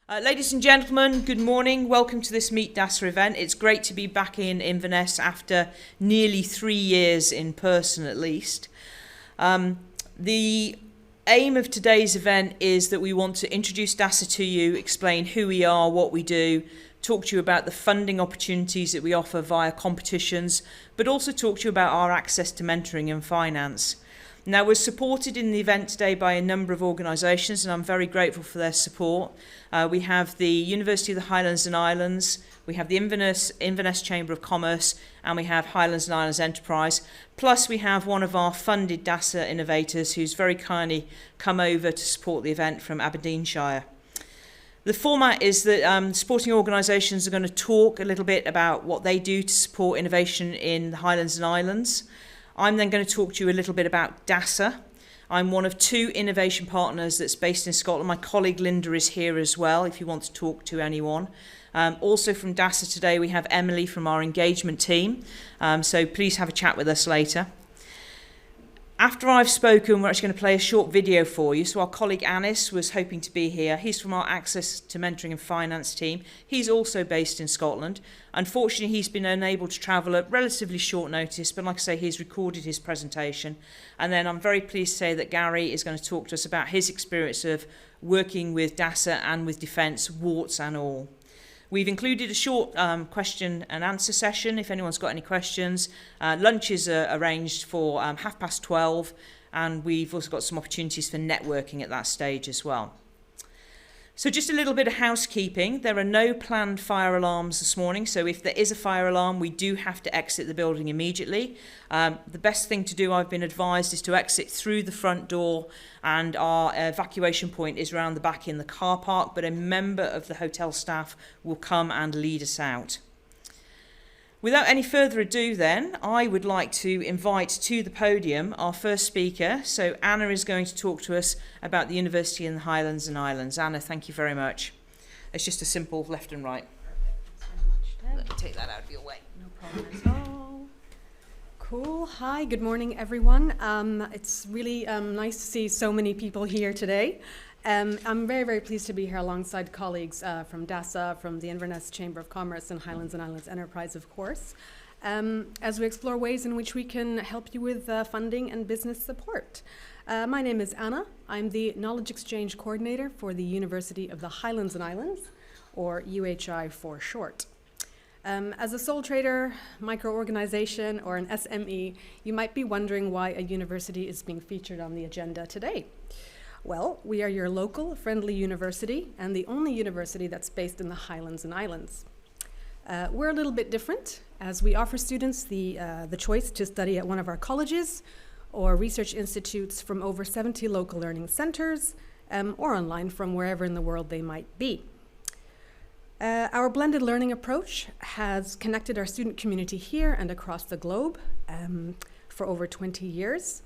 Ladies and gentlemen, good morning. Welcome to this Meet DASA event. It's great to be back in Inverness after nearly 3 years in person at least. The aim of today's event is that we want to introduce DASA to you, explain who we are, what we do, talk to you about the funding opportunities that we offer via competitions, but also talk to you about our access to mentoring and finance. Now, we're supported in the event today by a number of organisations, and I'm very grateful for their support. We have the University of the Highlands and Islands, we have the Inverness Chamber of Commerce, and we have Highlands and Islands Enterprise. Plus, we have one of our funded DASA innovators who's very kindly come over to support the event from Aberdeenshire. The format is that supporting organisations are going to talk a little bit about what they do to support innovation in the Highlands and Islands. I'm then going to talk to you a little bit about DASA. I'm one of 2 innovation partners that's based in Scotland. My colleague Linda is here as well if you want to talk to anyone. Also from DASA today we have Emily from our engagement team, so please have a chat with us later. After I've spoken, we're actually going to play a short video for you. So our colleague Anis was hoping to be here. He's from our Access to Mentoring and Finance team. He's also based in Scotland. Unfortunately, he's been unable to travel at relatively short notice, but like I say, he's recorded his presentation. And then I'm very pleased to say that Gary is going to talk to us about his experience of working with DASA and with Defence, warts and all. We've included a short question and answer session if anyone's got any questions. Lunch is arranged for 12:30, and we've also got some opportunities for networking at that stage as well. So just a little bit of housekeeping. There are no planned fire alarms this morning, so if there is a fire alarm, we do have to exit the building immediately. The best thing to do, I've been advised, is to exit through the front door, and our evacuation point is around the back in the car park, but a member of the hotel staff will come and lead us out. Without any further ado then, I would like to invite to the podium our first speaker. So Anna is going to talk to us about the University in the Highlands and Islands. Anna, thank you very much. It's just a simple left and right. Let me take that out of your way. No problem at all. Cool. Hi, good morning everyone. It's really nice to see so many people here today. I'm very, very pleased to be here alongside colleagues from DASA, from the Inverness Chamber of Commerce and Highlands and Islands Enterprise, of course, as we explore ways in which we can help you with funding and business support. My name is Anna. I'm the Knowledge Exchange Coordinator for the University of the Highlands and Islands, or UHI for short. As a sole trader, micro-organization, or an SME, you might be wondering why a university is being featured on the agenda today. Well, we are your local, friendly university, and the only university that's based in the Highlands and Islands. We're a little bit different, as we offer students the choice to study at one of our colleges or research institutes from over 70 local learning centres, or online from wherever in the world they might be. Our blended learning approach has connected our student community here and across the globe for over 20 years.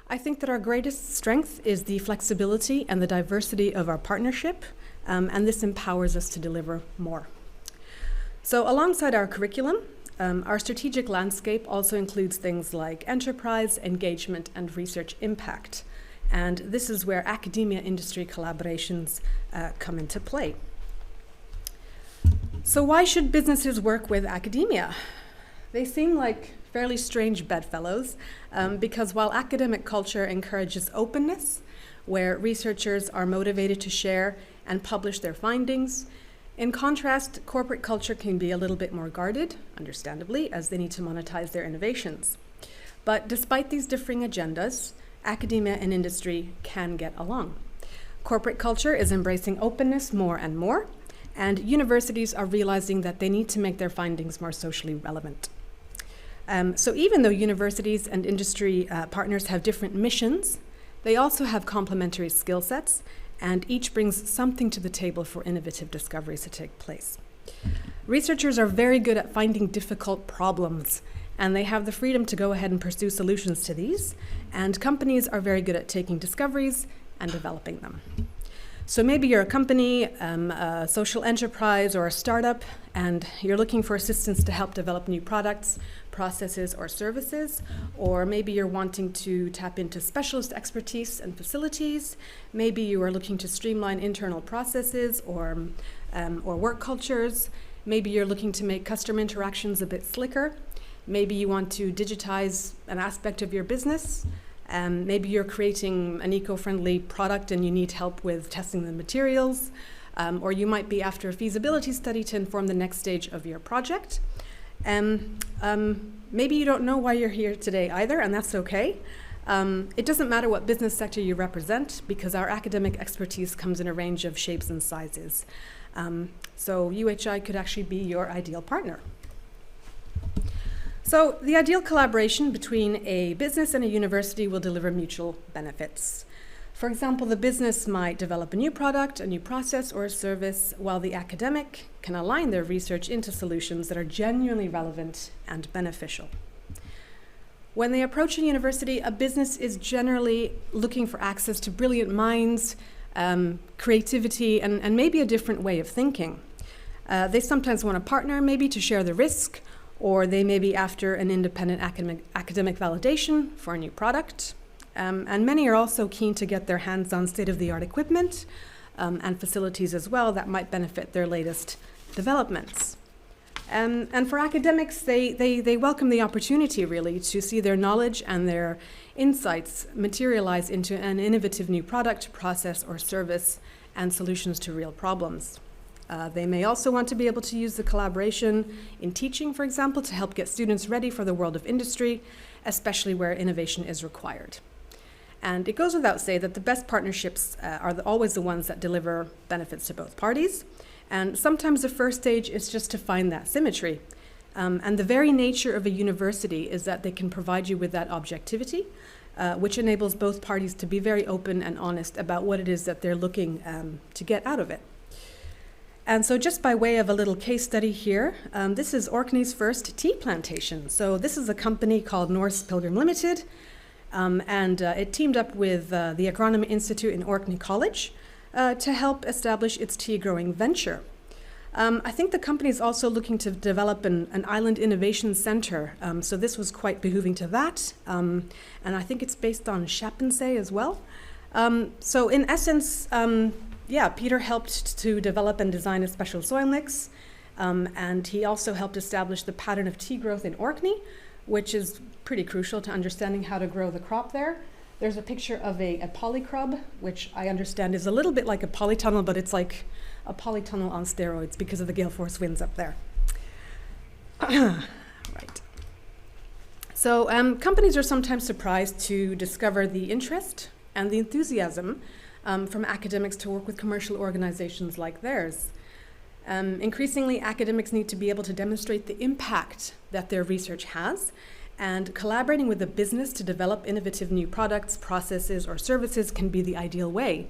I think that our greatest strength is the flexibility and the diversity of our partnership, and this empowers us to deliver more. So alongside our curriculum, our strategic landscape also includes things like enterprise, engagement, and research impact. And this is where academia-industry collaborations come into play. So why should businesses work with academia? They seem like fairly strange bedfellows, because while academic culture encourages openness, where researchers are motivated to share and publish their findings, in contrast, corporate culture can be a little bit more guarded, understandably, as they need to monetize their innovations. But despite these differing agendas, academia and industry can get along. Corporate culture is embracing openness more and more, and universities are realizing that they need to make their findings more socially relevant. So even though universities and industry partners have different missions, they also have complementary skill sets, and each brings something to the table for innovative discoveries to take place. Researchers are very good at finding difficult problems, and they have the freedom to go ahead and pursue solutions to these, and companies are very good at taking discoveries and developing them. So maybe you're a company, a social enterprise, or a startup, and you're looking for assistance to help develop new products, processes, or services. Or maybe you're wanting to tap into specialist expertise and facilities. Maybe you are looking to streamline internal processes or work cultures. Maybe you're looking to make customer interactions a bit slicker. Maybe you want to digitize an aspect of your business. Maybe you're creating an eco-friendly product and you need help with testing the materials, or you might be after a feasibility study to inform the next stage of your project. Maybe you don't know why you're here today either, and that's okay. It doesn't matter what business sector you represent, because our academic expertise comes in a range of shapes and sizes. So UHI could actually be your ideal partner. So the ideal collaboration between a business and a university will deliver mutual benefits. For example, the business might develop a new product, a new process, or a service, while the academic can align their research into solutions that are genuinely relevant and beneficial. When they approach a university, a business is generally looking for access to brilliant minds, creativity, and maybe a different way of thinking. They sometimes want a partner, maybe to share the risk, or they may be after an independent academic validation for a new product. And many are also keen to get their hands on state-of-the-art equipment and facilities as well that might benefit their latest developments. And for academics, they welcome the opportunity really to see their knowledge and their insights materialize into an innovative new product, process, or service and solutions to real problems. They may also want to be able to use the collaboration in teaching, for example, to help get students ready for the world of industry, especially where innovation is required. And it goes without saying that the best partnerships are always the ones that deliver benefits to both parties. And sometimes the first stage is just to find that symmetry. And the very nature of a university is that they can provide you with that objectivity, which enables both parties to be very open and honest about what it is that they're looking to get out of it. And so just by way of a little case study here, this is Orkney's first tea plantation. So this is a company called Norse Pilgrim Limited, and it teamed up with the Agronomy Institute in Orkney College to help establish its tea growing venture. I think the company is also looking to develop an island innovation center, so this was quite behooving to that, and I think it's based on Chappensay as well. So in essence, Peter helped to develop and design a special soil mix, and he also helped establish the pattern of tea growth in Orkney, which is pretty crucial to understanding how to grow the crop there. There's a picture of a polycrub, which I understand is a little bit like a polytunnel, but it's like a polytunnel on steroids because of the gale force winds up there. Right. So companies are sometimes surprised to discover the interest and the enthusiasm from academics to work with commercial organizations like theirs. Increasingly, academics need to be able to demonstrate the impact that their research has, and collaborating with the business to develop innovative new products, processes, or services can be the ideal way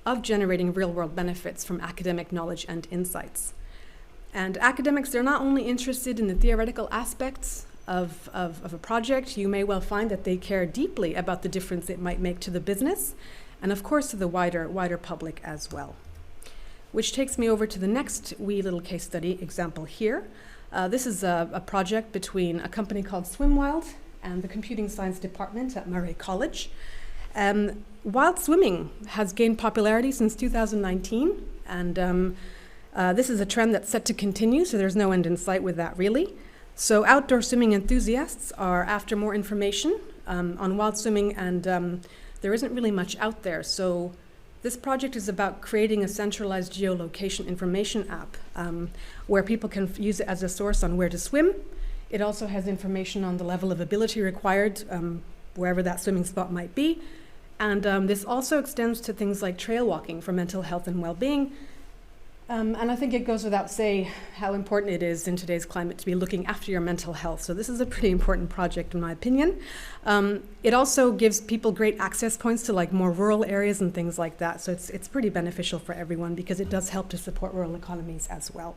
of generating real-world benefits from academic knowledge and insights. And academics, they're not only interested in the theoretical aspects of a project. You may well find that they care deeply about the difference it might make to the business, and of course to the wider public as well. Which takes me over to the next wee little case study example here. This is a project between a company called SwimWild and the Computing Science Department at Murray College. Wild swimming has gained popularity since 2019, and this is a trend that's set to continue, so there's no end in sight with that really. So outdoor swimming enthusiasts are after more information on wild swimming, and there isn't really much out there. So this project is about creating a centralized geolocation information app where people can use it as a source on where to swim. It also has information on the level of ability required wherever that swimming spot might be. And this also extends to things like trail walking for mental health and well-being. And I think it goes without saying how important it is in today's climate to be looking after your mental health. So this is a pretty important project in my opinion. It also gives people great access points to like more rural areas and things like that. So it's pretty beneficial for everyone because it does help to support rural economies as well.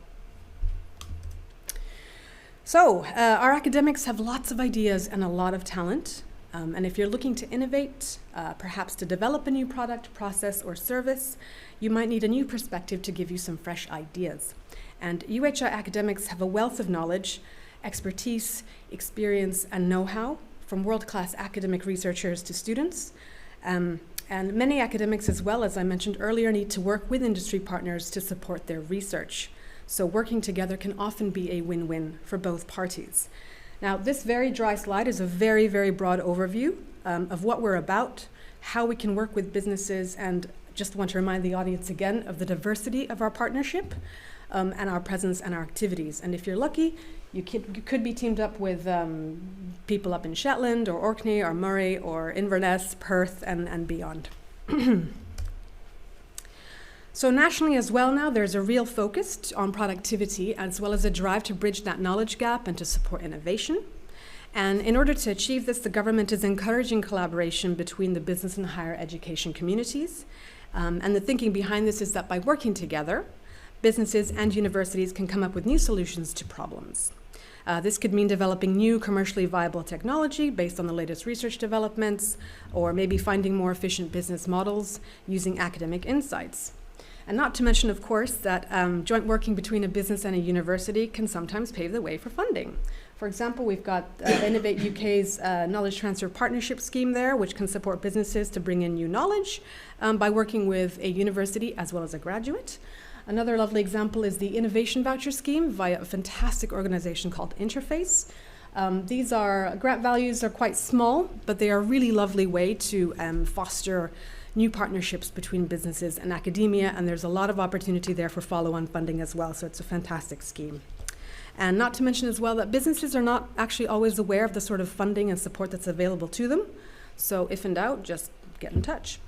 So our academics have lots of ideas and a lot of talent. And if you're looking to innovate, perhaps to develop a new product, process, or service, you might need a new perspective to give you some fresh ideas. And UHI academics have a wealth of knowledge, expertise, experience, and know-how, from world-class academic researchers to students. And many academics, as well, as I mentioned earlier, need to work with industry partners to support their research. So working together can often be a win-win for both parties. Now, this very dry slide is a very, very broad overview of what we're about, how we can work with businesses, and just want to remind the audience again of the diversity of our partnership and our presence and our activities. And if you're lucky, you could be teamed up with people up in Shetland or Orkney or Mourad or Inverness, Perth, and beyond. So nationally as well now, there's a real focus on productivity as well as a drive to bridge that knowledge gap and to support innovation. And in order to achieve this, the government is encouraging collaboration between the business and higher education communities. And the thinking behind this is that by working together, businesses and universities can come up with new solutions to problems. This could mean developing new commercially viable technology based on the latest research developments, or maybe finding more efficient business models using academic insights. And not to mention, of course, that joint working between a business and a university can sometimes pave the way for funding. For example, we've got Innovate UK's Knowledge Transfer Partnership Scheme there, which can support businesses to bring in new knowledge by working with a university as well as a graduate. Another lovely example is the Innovation Voucher Scheme via a fantastic organization called Interface. These grant values are quite small, but they are a really lovely way to foster new partnerships between businesses and academia, and there's a lot of opportunity there for follow-on funding as well, so it's a fantastic scheme. And not to mention as well that businesses are not actually always aware of the sort of funding and support that's available to them, so if in doubt, just get in touch.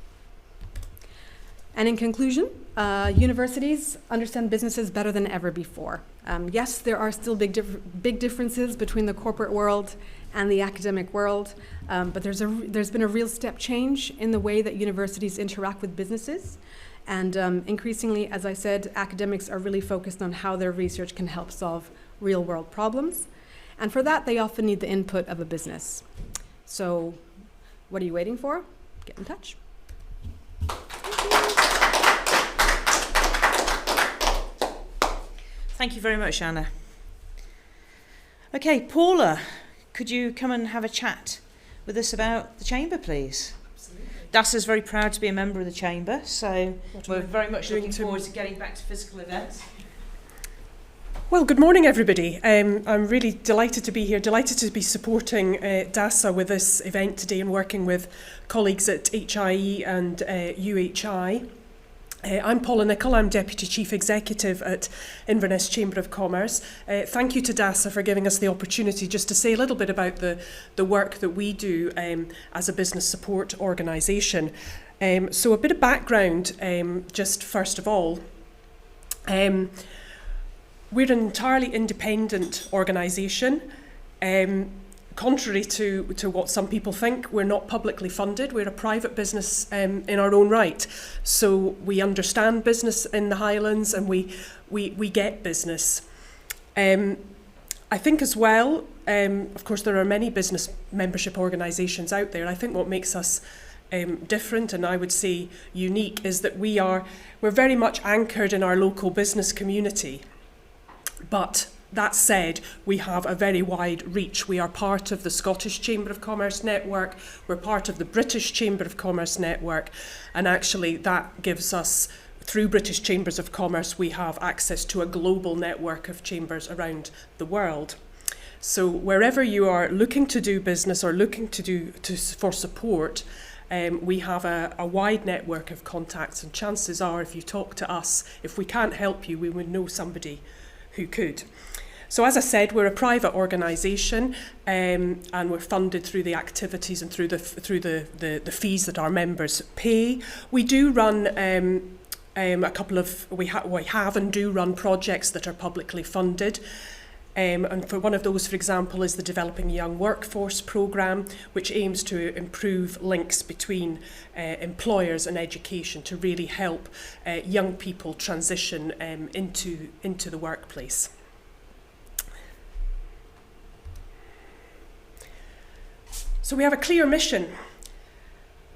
And in conclusion, universities understand businesses better than ever before. Yes, there are still big differences between the corporate world and the academic world, but there's been a real step change in the way that universities interact with businesses. And increasingly, as I said, academics are really focused on how their research can help solve real-world problems. And for that, they often need the input of a business. So what are you waiting for? Get in touch. Thank you very much, Anna. Okay, Paula, could you come and have a chat with us about the Chamber, please? Absolutely. DASA is very proud to be a member of the Chamber, so we're very much looking forward to getting back to physical events. Well, good morning, everybody. I'm really delighted to be here, delighted to be supporting DASA with this event today and working with colleagues at HIE and UHI. I'm Paula Nicholl, I'm Deputy Chief Executive at Inverness Chamber of Commerce. Thank you to DASA for giving us the opportunity just to say a little bit about the work that we do as a business support organisation. So a bit of background, just first of all. We're an entirely independent organisation. Contrary to what some people think, we're not publicly funded. We're a private business in our own right. So we understand business in the Highlands and we get business. I think as well, of course, there are many business membership organisations out there. I think what makes us different and I would say unique is that we're very much anchored in our local business community. But that said, we have a very wide reach. We are part of the Scottish Chamber of Commerce network, we're part of the British Chamber of Commerce network, and actually that gives us, through British Chambers of Commerce, we have access to a global network of chambers around the world. So wherever you are looking to do business or looking for support, we have a wide network of contacts, and chances are if you talk to us, if we can't help you, we would know somebody who could. So as I said, we're a private organisation and we're funded through the activities and through the fees that our members pay. We do run we have and do run projects that are publicly funded. And for one of those, for example, is the Developing Young Workforce programme, which aims to improve links between employers and education to really help young people transition into the workplace. So we have a clear mission.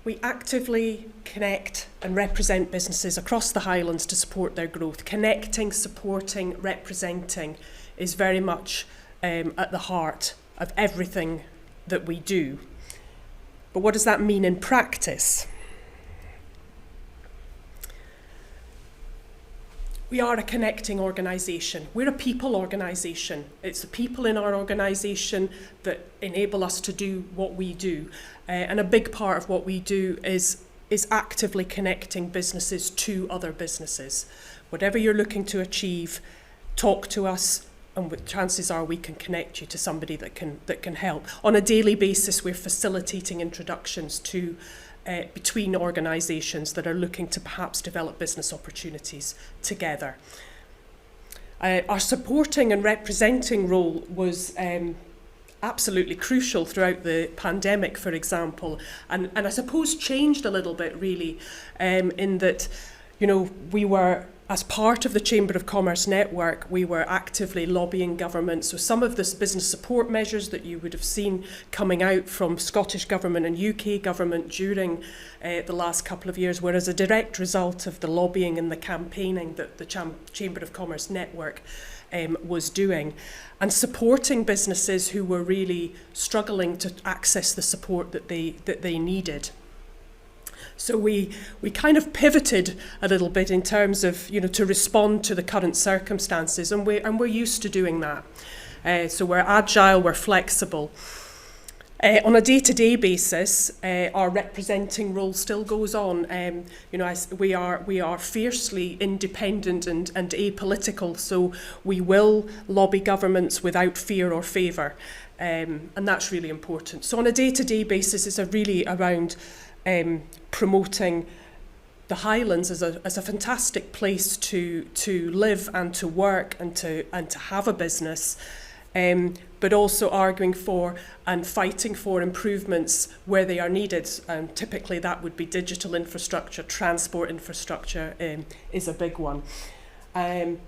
We actively connect and represent businesses across the Highlands to support their growth. Connecting, supporting, representing is very much at the heart of everything that we do. But what does that mean in practice? We are a connecting organisation. We're a people organisation. It's the people in our organisation that enable us to do what we do. And a big part of what we do is actively connecting businesses to other businesses. Whatever you're looking to achieve, talk to us, and chances are we can connect you to somebody that can help. On a daily basis, we're facilitating introductions to between organisations that are looking to perhaps develop business opportunities together. Our supporting and representing role was absolutely crucial throughout the pandemic, for example, and I suppose changed a little bit really, in that, you know, we were, as part of the Chamber of Commerce network, we were actively lobbying government. So some of this business support measures that you would have seen coming out from Scottish Government and UK Government during the last couple of years were as a direct result of the lobbying and the campaigning that the Chamber of Commerce network was doing, and supporting businesses who were really struggling to access the support that they needed. So we kind of pivoted a little bit in terms of, you know, to respond to the current circumstances, and we're used to doing that. So we're agile, we're flexible. On a day-to-day basis, our representing role still goes on. You know, we are fiercely independent and apolitical, so we will lobby governments without fear or favour, and that's really important. So on a day-to-day basis, it's really around promoting the Highlands as a fantastic place to live and to work and to have a business, but also arguing for and fighting for improvements where they are needed. Typically that would be digital infrastructure, transport infrastructure is a big one. And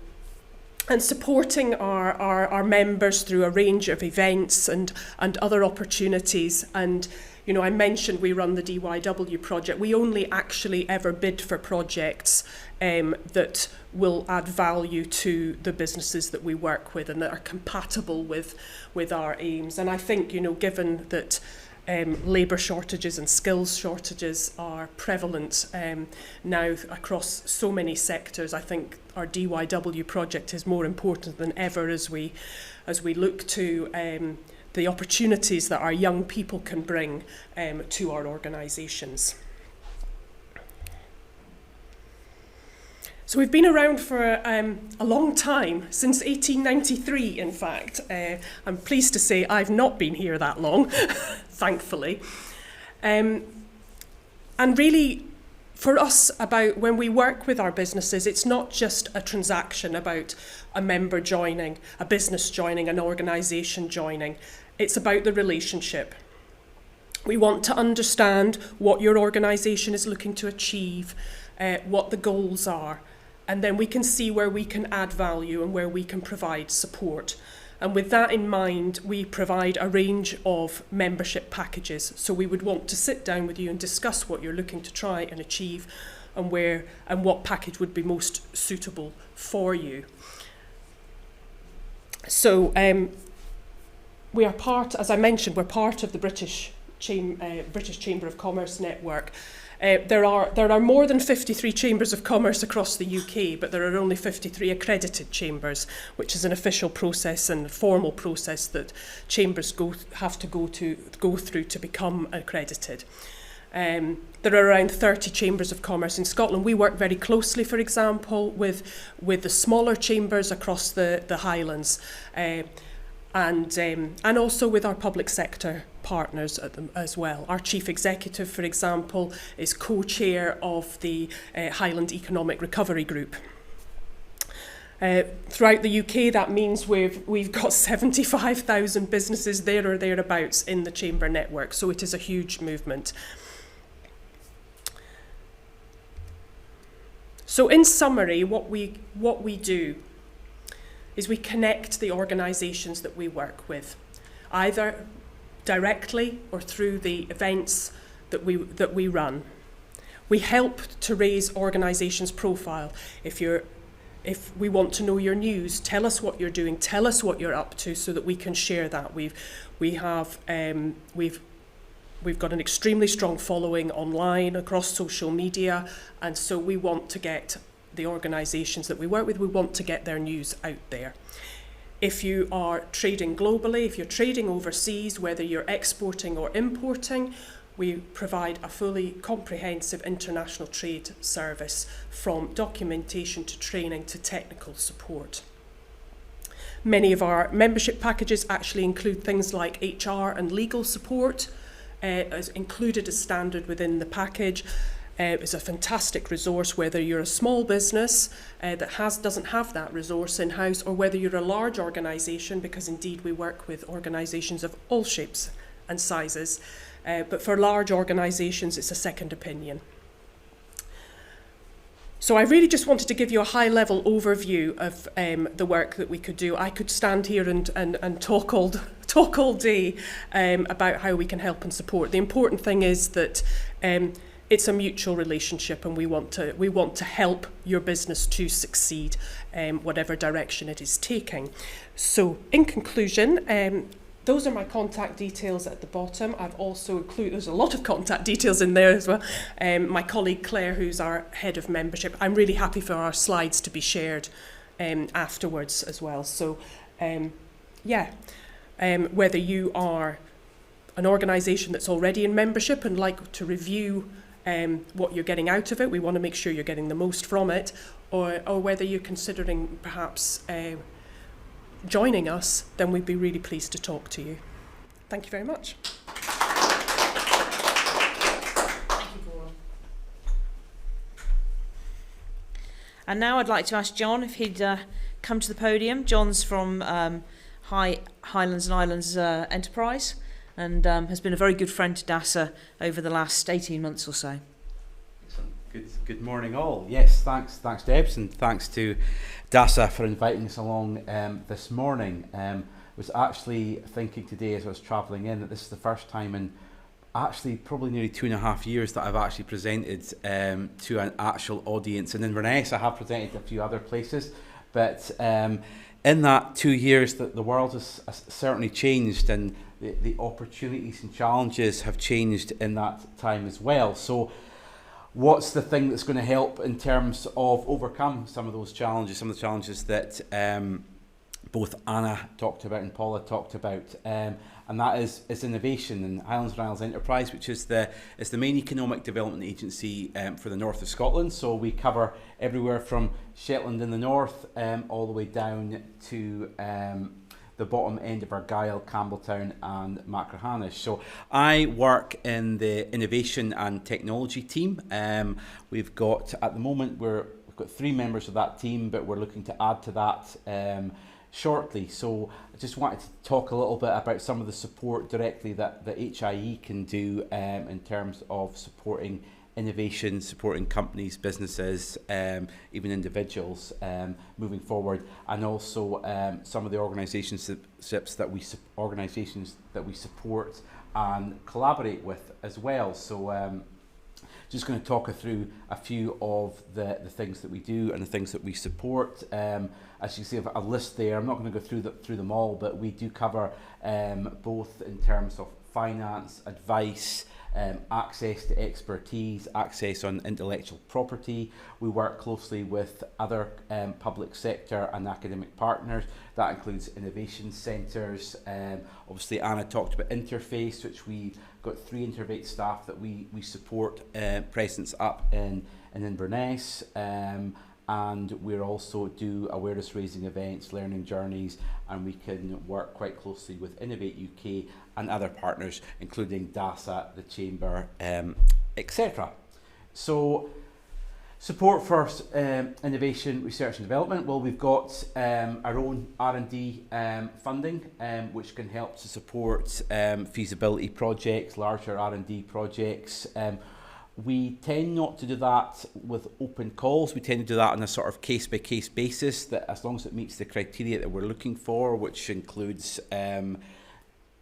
supporting our members through a range of events and other opportunities. And you know, I mentioned we run the DYW project. We only actually ever bid for projects that will add value to the businesses that we work with and that are compatible with our aims. And I think, you know, given that labour shortages and skills shortages are prevalent now across so many sectors, I think our DYW project is more important than ever as we look to the opportunities that our young people can bring to our organisations. So we've been around for a long time, since 1893 in fact. I'm pleased to say I've not been here that long, thankfully. And really, for us, about when we work with our businesses, it's not just a transaction about a member joining, a business joining, an organisation joining. It's about the relationship. We want to understand what your organisation is looking to achieve, what the goals are, and then we can see where we can add value and where we can provide support. And with that in mind, we provide a range of membership packages. So we would want to sit down with you and discuss what you're looking to try and achieve and where and what package would be most suitable for you. So we are part, as I mentioned, we're part of the British Chamber of Commerce network. There are more than 53 chambers of commerce across the UK, but there are only 53 accredited chambers, which is an official process and formal process that chambers have to go through to become accredited. There are around 30 chambers of commerce in Scotland. We work very closely, for example, with the smaller chambers across the Highlands, and also with our public sector partners as well. Our chief executive, for example, is co-chair of the Highland Economic Recovery Group. Throughout the UK, that means we've got 75,000 businesses there or thereabouts in the chamber network, so it is a huge movement. So in summary, what we do is we connect the organisations that we work with, either directly or through the events that we run. We help to raise organisations' profile. If we want to know your news, tell us what you're doing, tell us what you're up to, so that we can share that. We've got an extremely strong following online across social media, and so we want to get the organisations that we work with, we want to get their news out there. If you are trading globally, if you're trading overseas, whether you're exporting or importing, we provide a fully comprehensive international trade service, from documentation to training to technical support. Many of our membership packages actually include things like HR and legal support, as included as standard within the package. It's a fantastic resource, whether you're a small business that doesn't have that resource in-house, or whether you're a large organisation, because indeed we work with organisations of all shapes and sizes. But for large organisations, it's a second opinion. So I really just wanted to give you a high-level overview of the work that we could do. I could stand here and talk all day about how we can help and support. The important thing is that it's a mutual relationship, and we want to help your business to succeed, whatever direction it is taking. So, in conclusion, those are my contact details at the bottom. I've also included, there's a lot of contact details in there as well. My colleague Claire, who's our head of membership, I'm really happy for our slides to be shared afterwards as well. So, whether you are an organisation that's already in membership and like to review what you're getting out of it, we want to make sure you're getting the most from it, or whether you're considering perhaps joining us, then we'd be really pleased to talk to you. Thank you very much. Thank you, Debra. And now I'd like to ask John if he'd come to the podium. John's from Highlands and Islands Enterprise, and has been a very good friend to DASA over the last 18 months or so. Good morning all. Yes, thanks Debs, and thanks to DASA for inviting us along this morning. Was actually thinking today as I was travelling in that this is the first time in actually probably nearly 2.5 years that I've actually presented to an actual audience. And in Inverness I have presented a few other places, but in that 2 years that the world has certainly changed, and the opportunities and challenges have changed in that time as well. So what's the thing that's going to help in terms of overcome some of those challenges, some of the challenges that both Anna talked about and Paula talked about, and that is innovation. And Highlands and Islands Enterprise, which is the main economic development agency for the north of Scotland. So we cover everywhere from Shetland in the north all the way down to the bottom end of Argyll, Campbelltown and Machrihanish. So I work in the innovation and technology team. We've got, at the moment, we've got 3 members of that team, but we're looking to add to that shortly. So I just wanted to talk a little bit about some of the support directly that the HIE can do in terms of supporting innovation, supporting companies, businesses, even individuals moving forward, and also some of the organisations that we support and collaborate with as well. So just going to talk you through a few of the things that we do and the things that we support. As you see, I have a list there. I'm not going to go through them all, but we do cover both in terms of finance, advice, access to expertise, access on intellectual property. We work closely with other public sector and academic partners. That includes innovation centres. Obviously Anna talked about Interface, which we've got 3 Interface staff that we support, presence up in Inverness. And we also do awareness raising events, learning journeys, and we can work quite closely with Innovate UK and other partners, including DASA, the Chamber, etc. So support for innovation, research and development. Well, we've got our own R&D funding, which can help to support feasibility projects, larger R&D projects. We tend not to do that with open calls. We tend to do that on a sort of case-by-case basis, that as long as it meets the criteria that we're looking for, which includes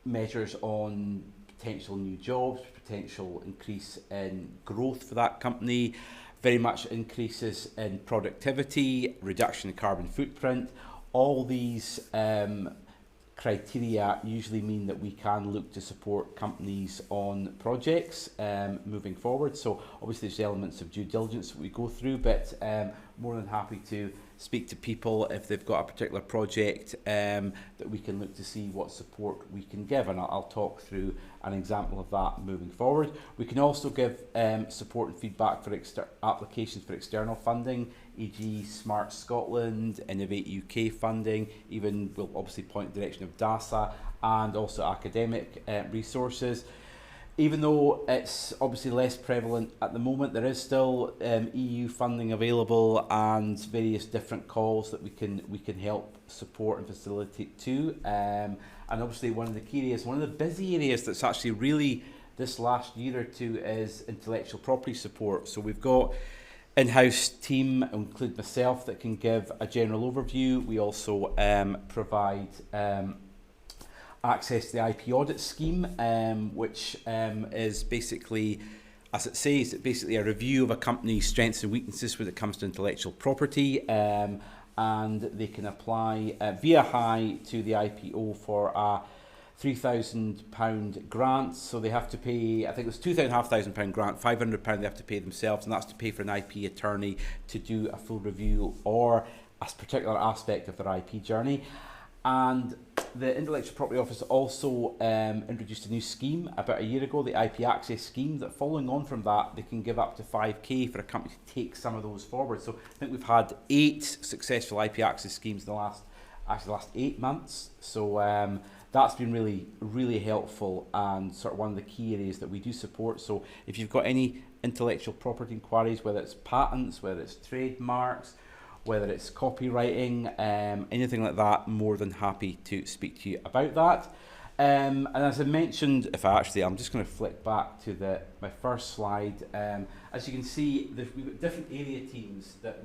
measures on potential new jobs, potential increase in growth for that company, very much increases in productivity, reduction in carbon footprint. All these criteria usually mean that we can look to support companies on projects moving forward. So obviously there's elements of due diligence that we go through, but more than happy to speak to people if they've got a particular project that we can look to see what support we can give, and I'll talk through an example of that moving forward. We can also give support and feedback for applications for external funding, e.g. Smart Scotland, Innovate UK funding, even we'll obviously point in the direction of DASA, and also academic resources. Even though it's obviously less prevalent at the moment, there is still EU funding available and various different calls that we can help support and facilitate too. And obviously one of the key areas, one of the busy areas that's actually really this last year or two is intellectual property support. So we've got in-house team, include myself, that can give a general overview. We also provide access to the IP audit scheme, which is basically, as it says, basically a review of a company's strengths and weaknesses when it comes to intellectual property, and they can apply via HI to the IPO for a £3,000 grant. So they have to pay, I think it was £2,500 grant, £500 they have to pay themselves, and that's to pay for an IP attorney to do a full review or a particular aspect of their IP journey. And the Intellectual Property Office also introduced a new scheme about a year ago, the IP Access scheme, that following on from that, they can give up to 5k for a company to take some of those forward. So I think we've had 8 successful IP Access schemes in the last 8 months. So that's been really helpful and sort of one of the key areas that we do support. So if you've got any intellectual property inquiries, whether it's patents, whether it's trademarks, whether it's copywriting, anything like that, more than happy to speak to you about that. And as I mentioned, I'm just going to flick back to my first slide. As you can see, we've got different area teams that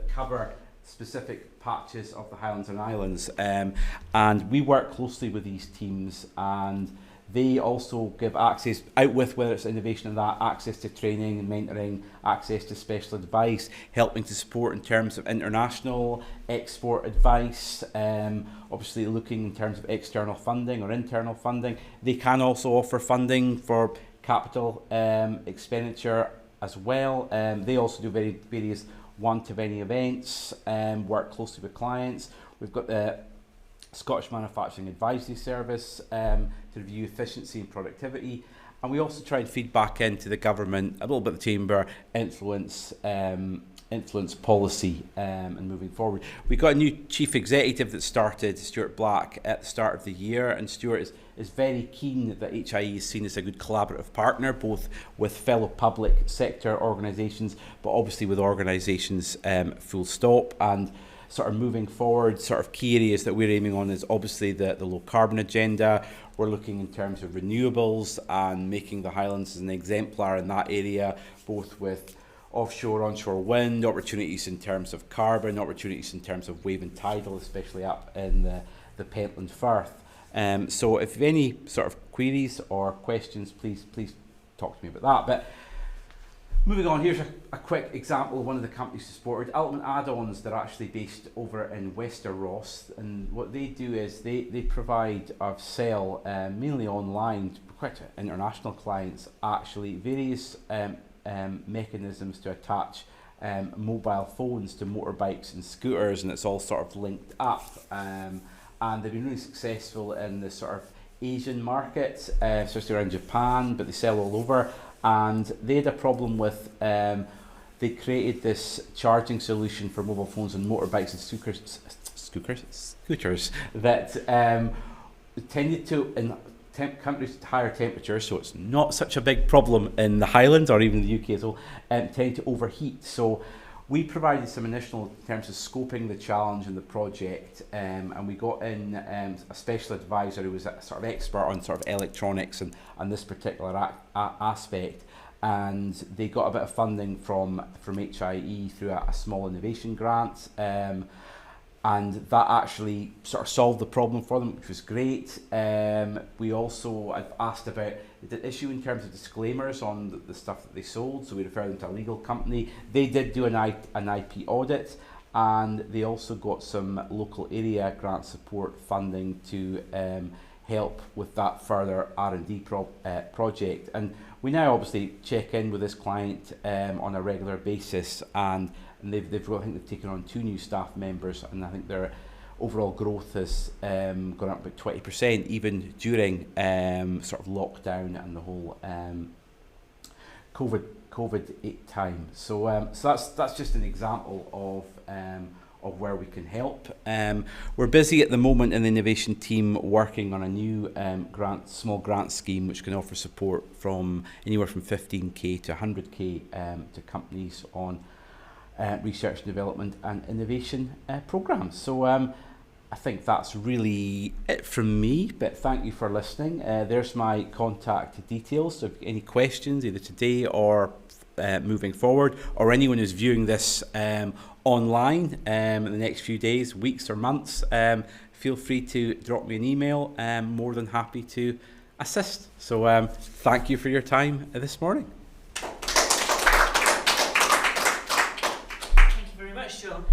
cover specific patches of the Highlands and Islands, and we work closely with these teams, and they also give access, out with whether it's innovation and that, access to training and mentoring, access to special advice, helping to support in terms of international export advice, obviously looking in terms of external funding or internal funding. They can also offer funding for capital expenditure as well. They also do various one-to-many events, work closely with clients. We've got the Scottish Manufacturing Advisory Service to review efficiency and productivity, and we also try and feed back into the government, a little bit of the Chamber, influence policy and moving forward. We got a new chief executive that started, Stuart Black, at the start of the year, and Stuart is very keen that HIE is seen as a good collaborative partner, both with fellow public sector organisations, but obviously with organisations full stop. And sort of moving forward, sort of key areas that we're aiming on is obviously the low carbon agenda. We're looking in terms of renewables and making the Highlands as an exemplar in that area, both with offshore, onshore wind, opportunities in terms of carbon, opportunities in terms of wave and tidal, especially up in the Pentland Firth. So if you have any sort of queries or questions, please talk to me about that. But moving on, here's a quick example of one of the companies supported, Ultimate Add-ons. They're actually based over in Westeros, and what they do is they provide or sell mainly online to quite international clients, actually various mechanisms to attach mobile phones to motorbikes and scooters, and it's all sort of linked up. And they've been really successful in the sort of Asian markets, especially around Japan, but they sell all over. And they had a problem with, they created this charging solution for mobile phones and motorbikes and scooters that tended to, in countries with higher temperatures, so it's not such a big problem in the Highlands or even the UK as well, tend to overheat. So we provided some initial in terms of scoping the challenge and the project, and we got in a special advisor who was a sort of expert on sort of electronics and this particular aspect, and they got a bit of funding from HIE through a small innovation grant, and that actually sort of solved the problem for them, which was great. I've asked about the issue in terms of disclaimers on the stuff that they sold, so we referred them to a legal company. They did do an IP audit, and they also got some local area grant support funding to help with that further R&D project. And we now obviously check in with this client on a regular basis, and they've taken on 2 new staff members, and I think their overall growth has gone up about 20%, even during sort of lockdown and the whole COVID time. So that's just an example of where we can help. We're busy at the moment in the innovation team working on a new small grant scheme which can offer support from anywhere from 15k to 100k to companies on research and development and innovation programmes. So I think that's really it from me, but thank you for listening. There's my contact details, so if any questions either today or moving forward, or anyone who's viewing this online in the next few days, weeks or months, feel free to drop me an email. I'm more than happy to assist. So thank you for your time this morning. John.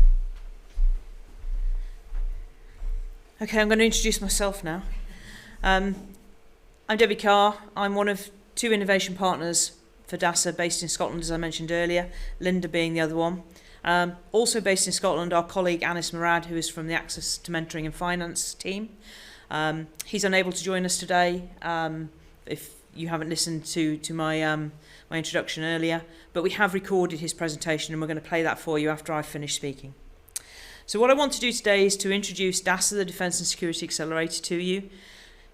Okay, I'm going to introduce myself now. I'm Debbie Carr. I'm one of 2 innovation partners for DASA based in Scotland, as I mentioned earlier, Linda being the other one. Also based in Scotland, our colleague Mourad, who is from the Access to Mentoring and Finance team. He's unable to join us today, if you haven't listened to my my introduction earlier, but we have recorded his presentation and we're going to play that for you after I've finished speaking. So what I want to do today is to introduce DASA, the Defence and Security Accelerator, to you,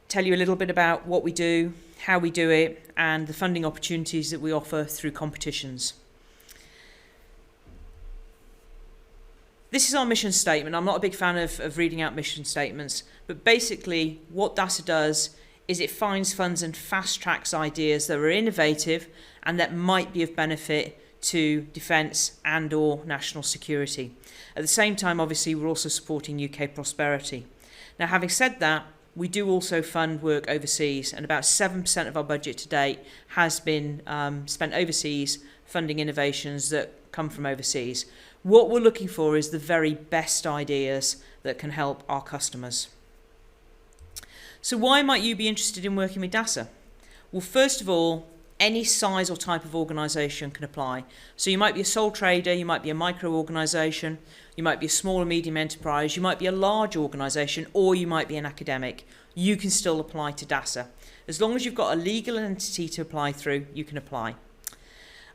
tell you a little bit about what we do, how we do it, and the funding opportunities that we offer through competitions. This is our mission statement. I'm not a big fan of reading out mission statements, but basically what DASA does is it finds, funds and fast tracks ideas that are innovative and that might be of benefit to defence and or national security. At the same time, obviously, we're also supporting UK prosperity. Now, having said that, we do also fund work overseas, and about 7% of our budget to date has been spent overseas funding innovations that come from overseas. What we're looking for is the very best ideas that can help our customers. So why might you be interested in working with DASA? Well, first of all, any size or type of organisation can apply. So you might be a sole trader, you might be a micro organisation, you might be a small or medium enterprise, you might be a large organisation, or you might be an academic. You can still apply to DASA. As long as you've got a legal entity to apply through, you can apply.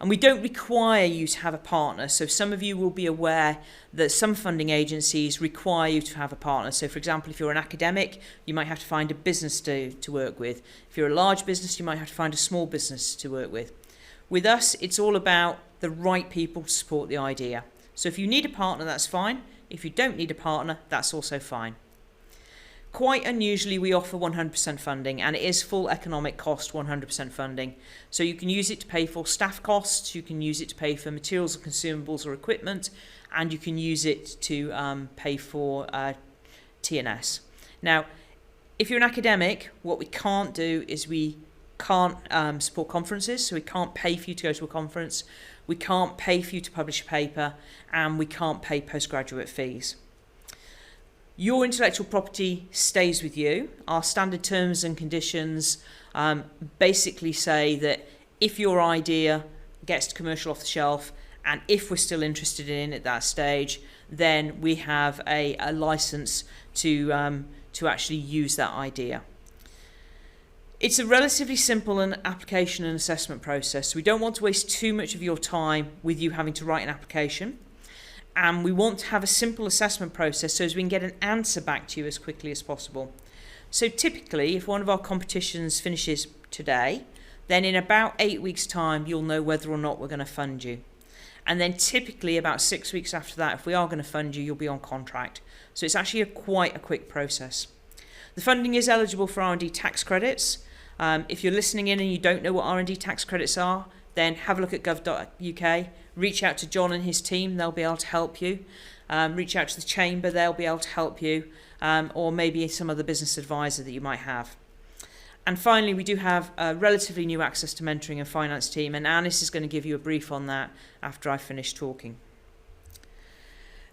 And we don't require you to have a partner. So some of you will be aware that some funding agencies require you to have a partner. So for example, if you're an academic, you might have to find a business to work with. If you're a large business, you might have to find a small business to work with. With us, it's all about the right people to support the idea. So if you need a partner, that's fine. If you don't need a partner, that's also fine. Quite unusually, we offer 100% funding, and it is full economic cost 100% funding. So you can use it to pay for staff costs, you can use it to pay for materials or consumables or equipment, and you can use it to pay for T&S. Now, if you're an academic, what we can't do is we can't support conferences, so we can't pay for you to go to a conference, we can't pay for you to publish a paper, and we can't pay postgraduate fees. Your intellectual property stays with you. Our standard terms and conditions basically say that if your idea gets to commercial off the shelf, and if we're still interested in it at that stage, then we have a license to actually use that idea. It's a relatively simple application and assessment process. We don't want to waste too much of your time with you having to write an application. And we want to have a simple assessment process so as we can get an answer back to you as quickly as possible. So typically, if one of our competitions finishes today, then in about 8 weeks' time, you'll know whether or not we're going to fund you. And then typically about 6 weeks after that, if we are going to fund you, you'll be on contract. So it's actually quite a quick process. The funding is eligible for R&D tax credits. If you're listening in and you don't know what R&D tax credits are, then have a look at gov.uk, reach out to John and his team, they'll be able to help you. reach out to the Chamber, they'll be able to help you, or maybe some other business advisor that you might have. And finally, we do have a relatively new access to mentoring and finance team, and Anis is going to give you a brief on that after I finish talking.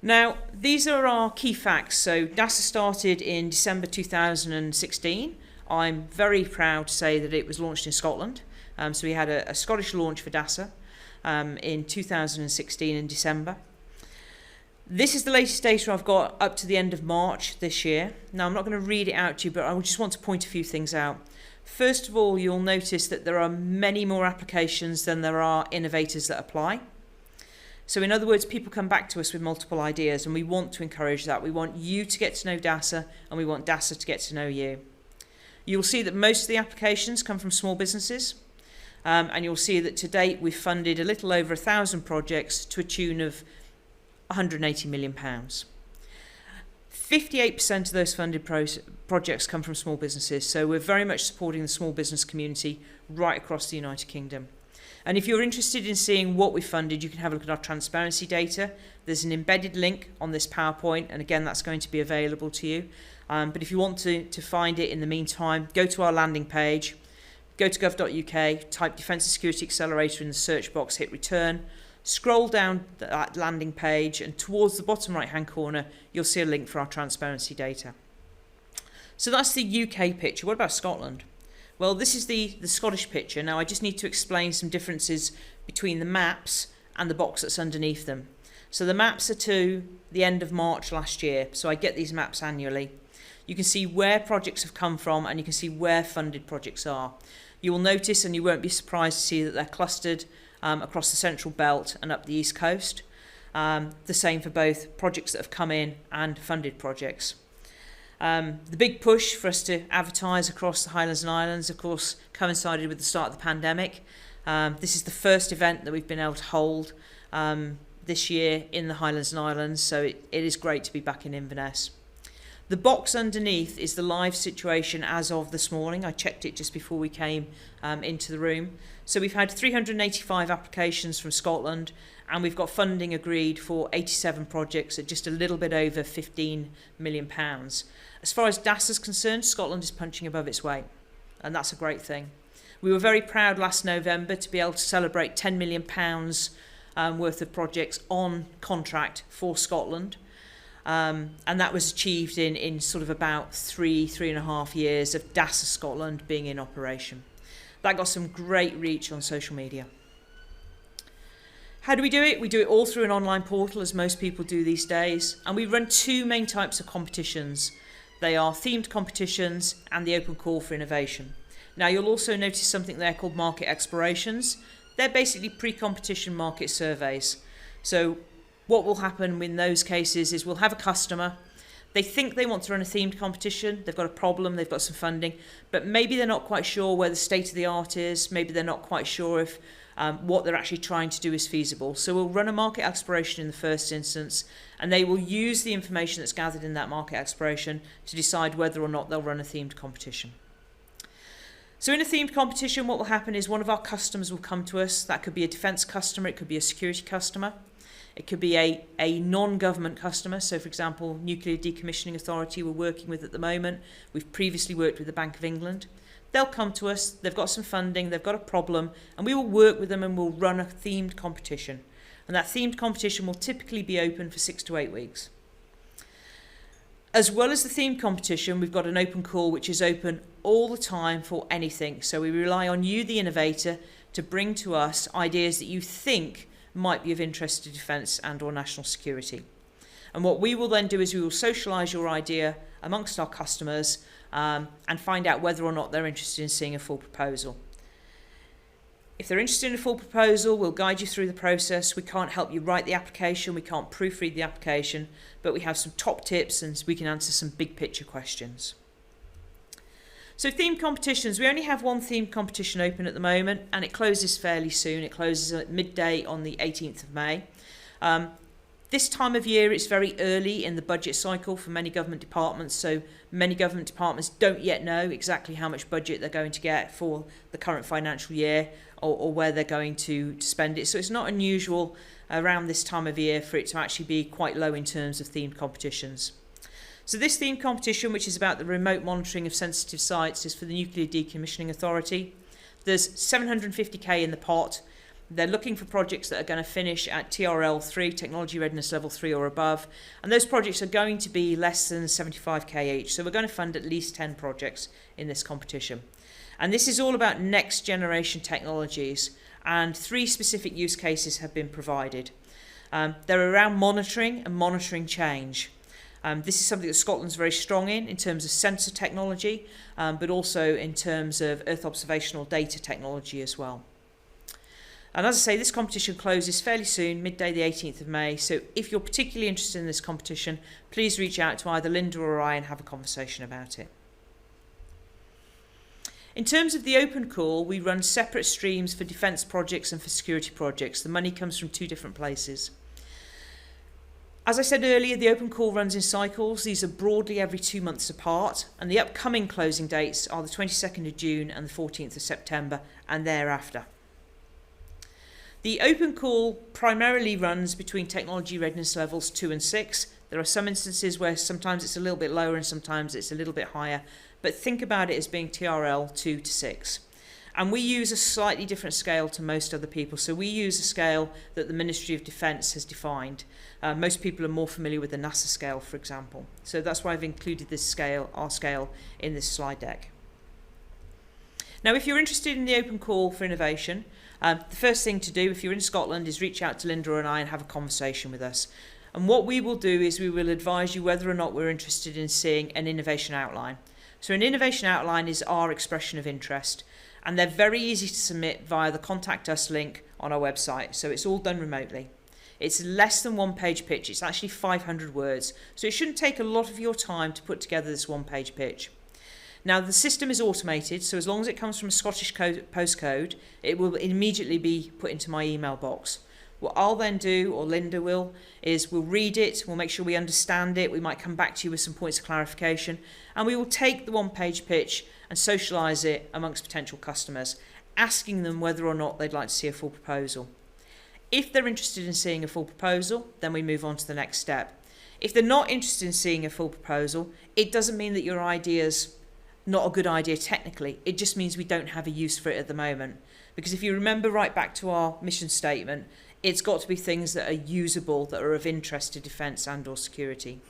Now, these are our key facts. So DASA started in December 2016. I'm very proud to say that it was launched in Scotland. So we had a Scottish launch for DASA in 2016 in December. This is the latest data I've got up to the end of March this year. Now, I'm not going to read it out to you, but I just want to point a few things out. First of all, you'll notice that there are many more applications than there are innovators that apply. So in other words, people come back to us with multiple ideas, and we want to encourage that. We want you to get to know DASA, and we want DASA to get to know you. You'll see that most of the applications come from small businesses, and you'll see that to date we've funded a little over 1,000 projects to a tune of £180 million. 58% of those funded projects come from small businesses, so we're very much supporting the small business community right across the United Kingdom. And if you're interested in seeing what we funded, you can have a look at our transparency data. There's an embedded link on this PowerPoint, and again, that's going to be available to you. But if you want to find it in the meantime, go to our landing page, go to gov.uk, type Defence and Security Accelerator in the search box, hit return, scroll down that landing page, and towards the bottom right-hand corner, you'll see a link for our transparency data. So that's the UK picture. What about Scotland? Well, this is the Scottish picture. Now, I just need to explain some differences between the maps and the box that's underneath them. So the maps are to the end of March last year. So I get these maps annually. You can see where projects have come from, and you can see where funded projects are. You will notice, and you won't be surprised to see, that they're clustered across the central belt and up the east coast. The same for both projects that have come in and funded projects. The big push for us to advertise across the Highlands and Islands, of course, coincided with the start of the pandemic. This is the first event that we've been able to hold this year in the Highlands and Islands, so it is great to be back in Inverness. The box underneath is the live situation as of this morning. I checked it just before we came into the room. So we've had 385 applications from Scotland, and we've got funding agreed for 87 projects at just a little bit over £15 million. As far as DASA is concerned, Scotland is punching above its weight, and that's a great thing. We were very proud last November to be able to celebrate £10 million worth of projects on contract for Scotland. And that was achieved in sort of about three and a half years of DASA Scotland being in operation. That got some great reach on social media. How do we do it? We do it all through an online portal, as most people do these days. And we run two main types of competitions. They are themed competitions and the open call for innovation. Now, you'll also notice something there called market explorations. They're basically pre-competition market surveys. So what will happen in those cases is we'll have a customer. They think they want to run a themed competition. They've got a problem, they've got some funding, but maybe they're not quite sure where the state of the art is. Maybe they're not quite sure if what they're actually trying to do is feasible. So we'll run a market exploration in the first instance, and they will use the information that's gathered in that market exploration to decide whether or not they'll run a themed competition. So in a themed competition, what will happen is one of our customers will come to us. That could be a defence customer, it could be a security customer. It could be a non-government customer. So, for example, Nuclear Decommissioning Authority we're working with at the moment. We've previously worked with the Bank of England. They'll come to us, they've got some funding, they've got a problem, and we will work with them and we'll run a themed competition. And that themed competition will typically be open for 6 to 8 weeks. As well as the themed competition, we've got an open call which is open all the time for anything. So we rely on you, the innovator, to bring to us ideas that you think might be of interest to defence and or national security. And what we will then do is we will socialise your idea amongst our customers and find out whether or not they're interested in seeing a full proposal. If they're interested in a full proposal, we'll guide you through the process. We can't help you write the application, we can't proofread the application, but we have some top tips and we can answer some big picture questions. So themed competitions, we only have one themed competition open at the moment, and it closes fairly soon. It closes at midday on the 18th of May. This time of year, it's very early in the budget cycle for many government departments, so many government departments don't yet know exactly how much budget they're going to get for the current financial year or where they're going to spend it. So it's not unusual around this time of year for it to actually be quite low in terms of themed competitions. So this themed competition, which is about the remote monitoring of sensitive sites, is for the Nuclear Decommissioning Authority. There's 750k in the pot. They're looking for projects that are going to finish at TRL 3, Technology Readiness Level 3 or above, and those projects are going to be less than 75k each, so we're going to fund at least 10 projects in this competition. And this is all about next generation technologies, and 3 specific use cases have been provided. They're around monitoring and monitoring change. This is something that Scotland's very strong in terms of sensor technology, but also in terms of Earth observational data technology as well. And as I say, this competition closes fairly soon, midday the 18th of May, so if you're particularly interested in this competition, please reach out to either Linda or I and have a conversation about it. In terms of the open call, we run separate streams for defence projects and for security projects. The money comes from 2 different places. As I said earlier, the open call runs in cycles. These are broadly every 2 months apart, and the upcoming closing dates are the 22nd of June and the 14th of September and thereafter. The open call primarily runs between technology readiness levels 2 and 6. There are some instances where sometimes it's a little bit lower and sometimes it's a little bit higher, but think about it as being TRL 2 to 6. And we use a slightly different scale to most other people. So we use a scale that the Ministry of Defence has defined. Most people are more familiar with the DASA scale, for example. So that's why I've included this scale, our scale, in this slide deck. Now, if you're interested in the open call for innovation, the first thing to do if you're in Scotland is reach out to Linda and I and have a conversation with us. And what we will do is we will advise you whether or not we're interested in seeing an innovation outline. So an innovation outline is our expression of interest, and they're very easy to submit via the Contact Us link on our website. So it's all done remotely. It's less than 1-page pitch. It's actually 500 words. So it shouldn't take a lot of your time to put together this 1-page pitch. Now, the system is automated, so as long as it comes from a Scottish postcode, it will immediately be put into my email box. What I'll then do, or Linda will, is we'll read it, we'll make sure we understand it, we might come back to you with some points of clarification, and we will take the 1-page pitch and socialise it amongst potential customers, asking them whether or not they'd like to see a full proposal. If they're interested in seeing a full proposal, then we move on to the next step. If they're not interested in seeing a full proposal, it doesn't mean that your idea's not a good idea technically. It just means we don't have a use for it at the moment. Because if you remember right back to our mission statement, it's got to be things that are usable, that are of interest to defence and or security.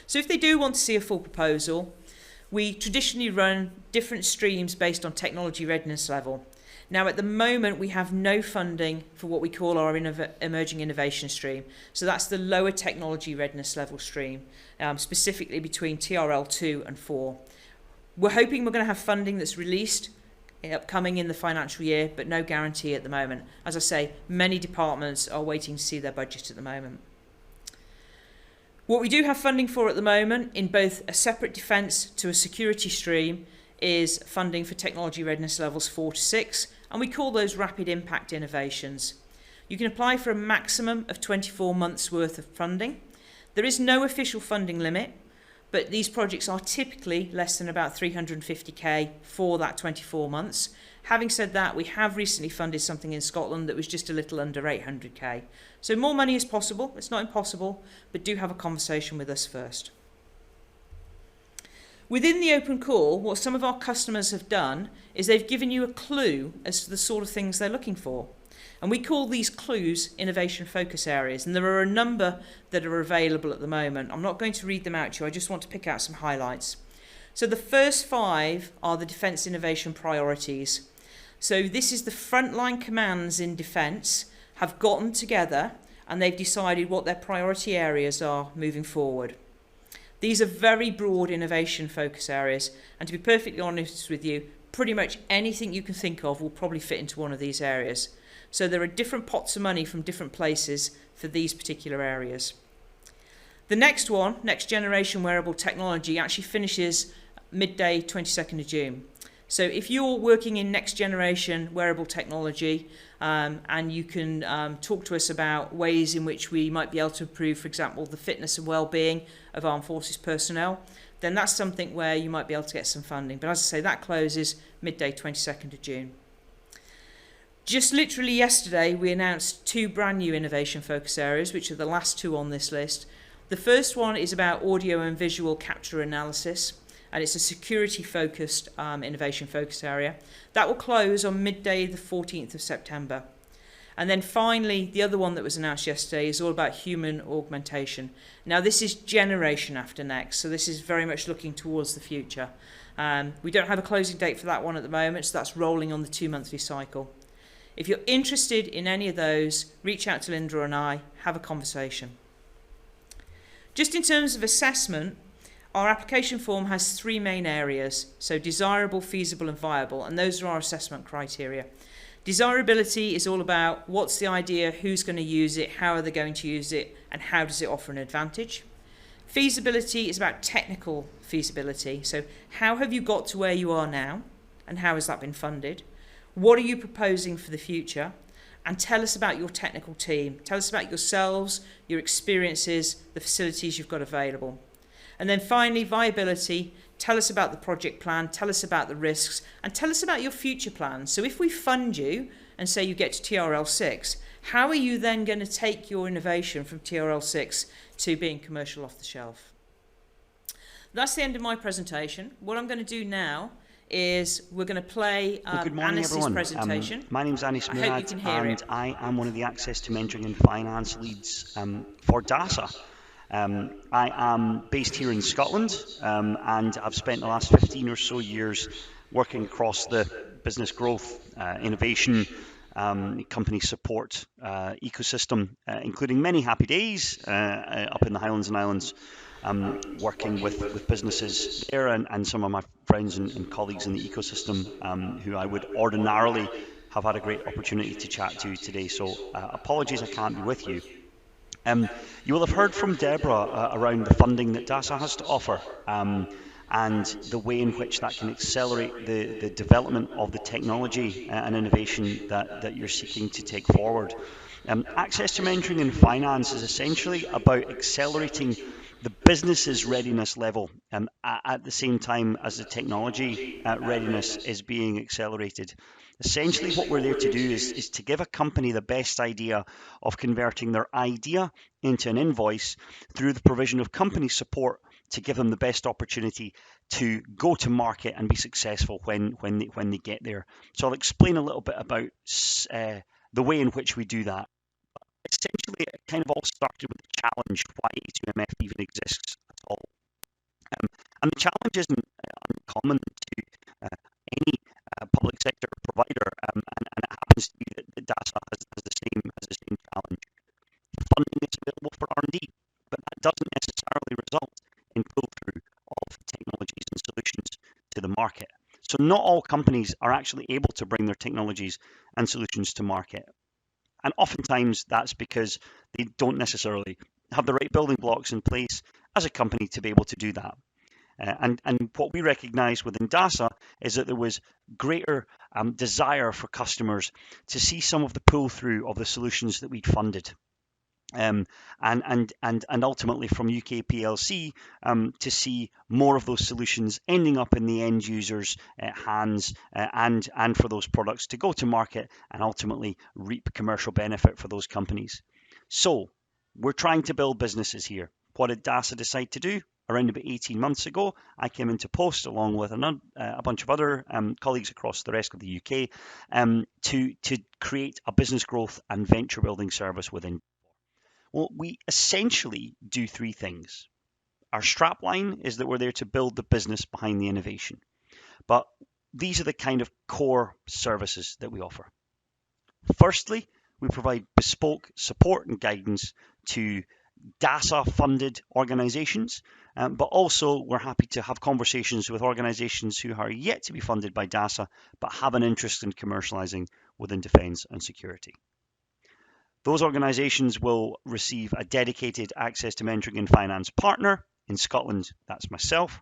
So if they do want to see a full proposal, we traditionally run different streams based on technology readiness level. Now, at the moment, we have no funding for what we call our emerging innovation stream. So that's the lower technology readiness level stream, specifically between TRL 2 and 4. We're hoping we're going to have funding that's released upcoming in the financial year, but no guarantee at the moment. As I say, many departments are waiting to see their budget at the moment. What we do have funding for at the moment, in both a separate defence to a security stream, is funding for technology readiness levels 4 to 6, and we call those rapid impact innovations. You can apply for a maximum of 24 months worth of funding. There is no official funding limit, but these projects are typically less than about 350k for that 24 months. Having said that, we have recently funded something in Scotland that was just a little under 800k. So more money is possible, it's not impossible, but do have a conversation with us first. Within the open call, what some of our customers have done is they've given you a clue as to the sort of things they're looking for. And we call these clues innovation focus areas. And there are a number that are available at the moment. I'm not going to read them out to you. I just want to pick out some highlights. So the first 5 are the defence innovation priorities. So this is the frontline commands in defence have gotten together and they've decided what their priority areas are moving forward. These are very broad innovation focus areas. And to be perfectly honest with you, pretty much anything you can think of will probably fit into one of these areas. So there are different pots of money from different places for these particular areas. The next one, next generation wearable technology, actually finishes midday 22nd of June. So if you're working in next generation wearable technology, and you can talk to us about ways in which we might be able to improve, for example, the fitness and well-being of armed forces personnel, then that's something where you might be able to get some funding. But as I say, that closes midday 22nd of June. Just literally yesterday, we announced 2 brand new innovation focus areas, which are the last 2 on this list. The first one is about audio and visual capture analysis, and it's a security-focused innovation focus area. That will close on midday the 14th of September. And then finally, the other one that was announced yesterday is all about human augmentation. Now, this is generation after next, so this is very much looking towards the future. We don't have a closing date for that one at the moment, so that's rolling on the 2-monthly cycle. If you're interested in any of those, reach out to Linda and I, have a conversation. Just in terms of assessment, our application form has 3 main areas, so desirable, feasible and viable, and those are our assessment criteria. Desirability is all about what's the idea, who's going to use it, how are they going to use it, and how does it offer an advantage. Feasibility is about technical feasibility, so how have you got to where you are now, and how has that been funded? What are you proposing for the future? And tell us about your technical team. Tell us about yourselves, your experiences, the facilities you've got available. And then finally, viability. Tell us about the project plan, tell us about the risks, and tell us about your future plans. So if we fund you and say you get to TRL 6, how are you then going to take your innovation from TRL 6 to being commercial off the shelf? That's the end of my presentation. What I'm going to do now is we're going to play Good morning, Anis's everyone. presentation. My name's Anis I hope you Mourad, can hear and it. I am one of the Access to Mentoring and Finance leads for DASA. I am based here in Scotland, and I've spent the last 15 or so years working across the business growth, innovation, company support ecosystem, including many happy days up in the Highlands and Islands, working with businesses there and some of my friends and colleagues in the ecosystem who I would ordinarily have had a great opportunity to chat to today. So apologies I can't be with you. You will have heard from Debra around the funding that DASA has to offer and the way in which that can accelerate the development of the technology and innovation that you're seeking to take forward. Access to mentoring and finance is essentially about accelerating the business's readiness level at the same time as the technology readiness is being accelerated. Essentially what we're there to do is to give a company the best idea of converting their idea into an invoice through the provision of company support to give them the best opportunity to go to market and be successful when they get there. So I'll explain a little bit about the way in which we do that. Essentially, it kind of all started with the challenge why A2MF even exists at all. And the challenge isn't uncommon to any public sector provider, and it happens to be that DASA has the same challenge. Funding is available for R&D, but that doesn't necessarily result in pull-through of technologies and solutions to the market. So not all companies are actually able to bring their technologies and solutions to market. And oftentimes that's because they don't necessarily have the right building blocks in place as a company to be able to do that. And what we recognised within DASA is that there was greater desire for customers to see some of the pull-through of the solutions that we'd funded. And ultimately from UK PLC to see more of those solutions ending up in the end users' hands and for those products to go to market and ultimately reap commercial benefit for those companies. So we're trying to build businesses here. What did DASA decide to do? Around about 18 months ago, I came into post along with a bunch of other colleagues across the rest of the UK to create a business growth and venture building service within. Well, we essentially do 3 things. Our strapline is that we're there to build the business behind the innovation. But these are the kind of core services that we offer. Firstly, we provide bespoke support and guidance to DASA-funded organisations, but also we're happy to have conversations with organisations who are yet to be funded by DASA, but have an interest in commercialising within defence and security. Those organisations will receive a dedicated access to mentoring and finance partner. In Scotland, that's myself.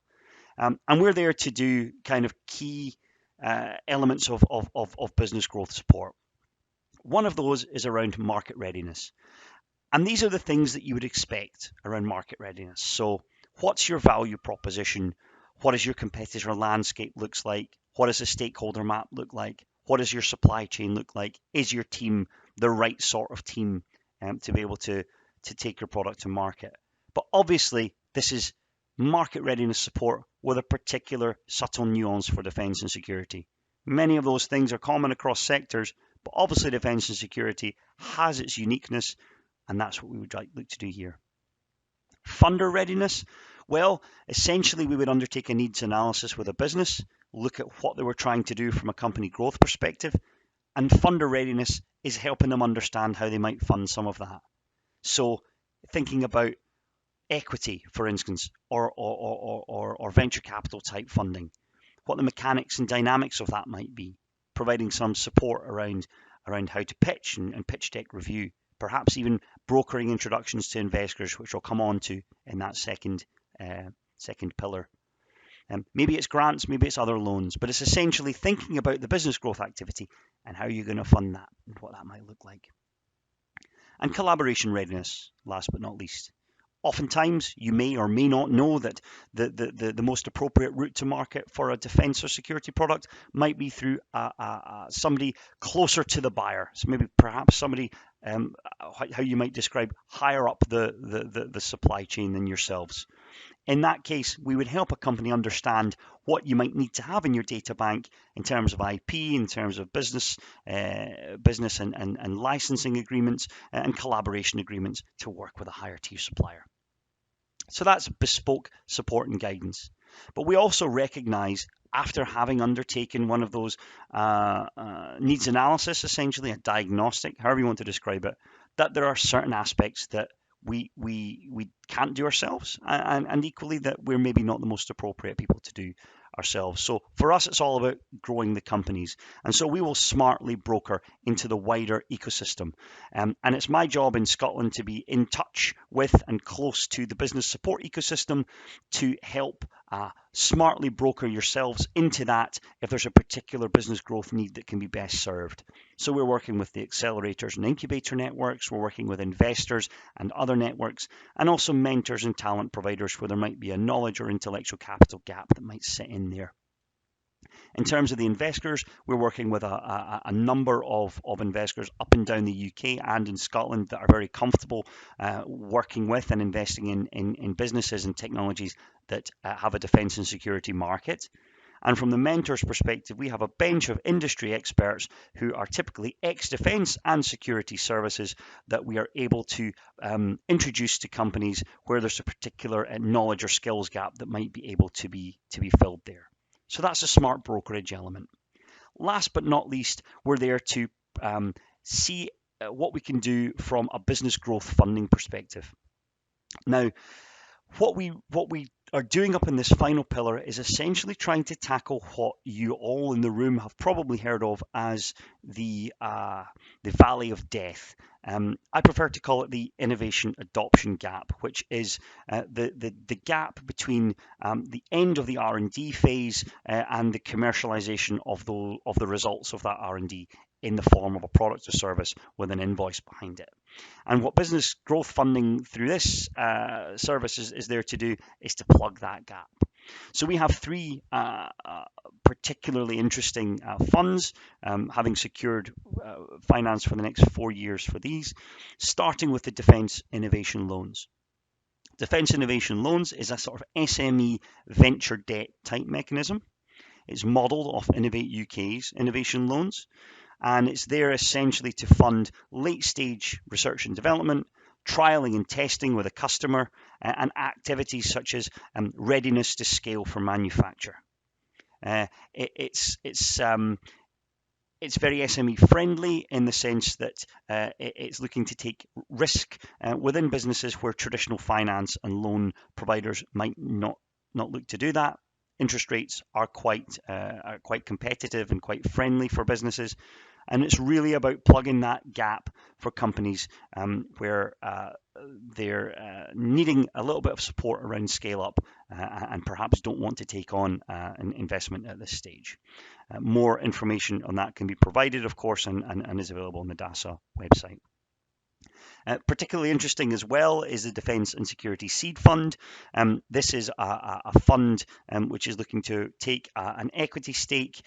And we're there to do kind of key elements of business growth support. One of those is around market readiness. And these are the things that you would expect around market readiness. So what's your value proposition? What does your competitor landscape looks like? What does the stakeholder map look like? What does your supply chain look like? Is your team the right sort of team to be able to take your product to market? But obviously, this is market readiness support with a particular subtle nuance for defence and security. Many of those things are common across sectors, but obviously defence and security has its uniqueness, and that's what we would look to do here. Funder readiness. Well, essentially we would undertake a needs analysis with a business, look at what they were trying to do from a company growth perspective, and funder readiness is helping them understand how they might fund some of that. So thinking about equity, for instance, or venture capital type funding, what the mechanics and dynamics of that might be, providing some support around how to pitch and pitch deck review, perhaps even brokering introductions to investors, which I'll come on to in that second pillar. Maybe it's grants, maybe it's other loans, but it's essentially thinking about the business growth activity and how you're going to fund that and what that might look like. And collaboration readiness, last but not least. Oftentimes, you may or may not know that the most appropriate route to market for a defence or security product might be through somebody closer to the buyer. So maybe perhaps somebody, how you might describe, higher up the supply chain than yourselves. In that case, we would help a company understand what you might need to have in your data bank in terms of IP, in terms of business and licensing agreements and collaboration agreements to work with a higher tier supplier. So that's bespoke support and guidance. But we also recognize, after having undertaken one of those needs analysis, essentially a diagnostic, however you want to describe it, that there are certain aspects that we can't do ourselves, and equally that we're maybe not the most appropriate people to do ourselves. So for us, it's all about growing the companies, and so we will smartly broker into the wider ecosystem. And it's my job in Scotland to be in touch with and close to the business support ecosystem to help smartly broker yourselves into that if there's a particular business growth need that can be best served. So we're working with the accelerators and incubator networks, we're working with investors and other networks, and also mentors and talent providers where there might be a knowledge or intellectual capital gap that might sit in there. In terms of the investors, we're working with a number of investors up and down the UK and in Scotland that are very comfortable working with and investing in businesses and technologies that have a defence and security market. And from the mentors' perspective, we have a bench of industry experts who are typically ex-defence and security services that we are able to introduce to companies where there's a particular knowledge or skills gap that might be able to be filled there. So that's a smart brokerage element. Last but not least, we're there to see what we can do from a business growth funding perspective. Now, what we are doing up in this final pillar is essentially trying to tackle what you all in the room have probably heard of as the valley of death. I prefer to call it the innovation adoption gap, which is the gap between the end of the R&D phase and the commercialization of the results of that R&D in the form of a product or service with an invoice behind it. And what business growth funding through this service is there to do is to plug that gap. So we have three particularly interesting funds, having secured finance for the next 4 years for these, starting with the Defence Innovation Loans. Defence Innovation Loans is a sort of SME venture debt type mechanism. It's modelled off Innovate UK's innovation loans, and it's there essentially to fund late stage research and development, trialing and testing with a customer, and activities such as readiness to scale for manufacture. It's very SME friendly in the sense that it's looking to take risk within businesses where traditional finance and loan providers might not look to do that. Interest rates are quite competitive and quite friendly for businesses, And it's really about plugging that gap for companies where they're needing a little bit of support around scale up and perhaps don't want to take on an investment at this stage. More information on that can be provided, of course, and is available on the DASA website. Particularly interesting as well is the Defence and Security Seed Fund. This is a fund which is looking to take an equity stake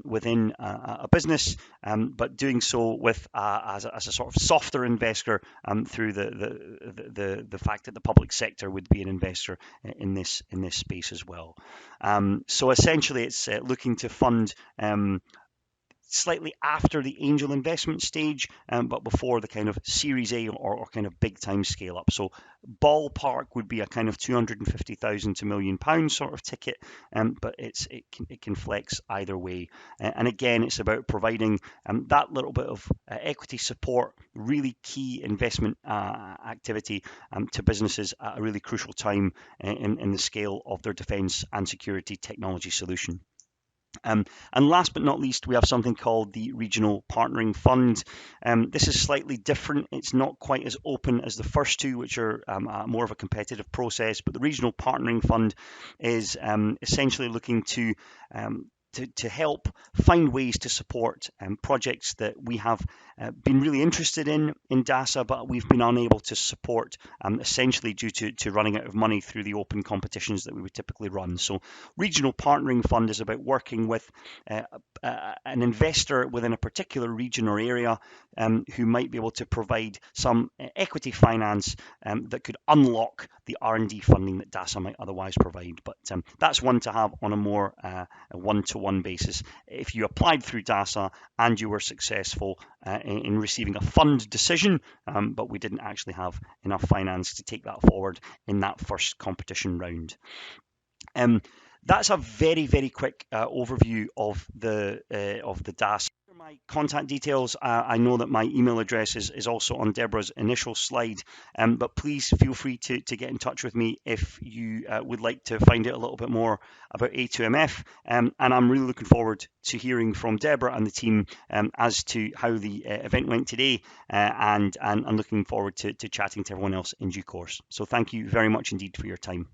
within a business, but doing so with as a sort of softer investor through the fact that the public sector would be an investor in this space as well. So essentially, it's looking to fund slightly after the angel investment stage, but before the kind of Series A or kind of big time scale up. So ballpark would be a kind of 250,000 to £1 million sort of ticket, but it can flex either way. And again, it's about providing that little bit of equity support, really key investment activity to businesses at a really crucial time in the scale of their defence and security technology solution. And last but not least, we have something called the Regional Partnering Fund. This is slightly different. It's not quite as open as the first two, which are more of a competitive process. But the Regional Partnering Fund is essentially looking to help find ways to support projects that we have been really interested in DASA, but we've been unable to support essentially due to running out of money through the open competitions that we would typically run. So Regional Partnering Fund is about working with an investor within a particular region or area who might be able to provide some equity finance that could unlock the R&D funding that DASA might otherwise provide. But that's one to have on a more one-to-one basis. If you applied through DASA and you were successful in receiving a fund decision, but we didn't actually have enough finance to take that forward in that first competition round. That's a very, very quick overview of the DASA. My contact details, I know that my email address is also on Debra's initial slide, but please feel free to get in touch with me if you would like to find out a little bit more about A2MF, and I'm really looking forward to hearing from Debra and the team as to how the event went today, and I'm looking forward to chatting to everyone else in due course. So thank you very much indeed for your time.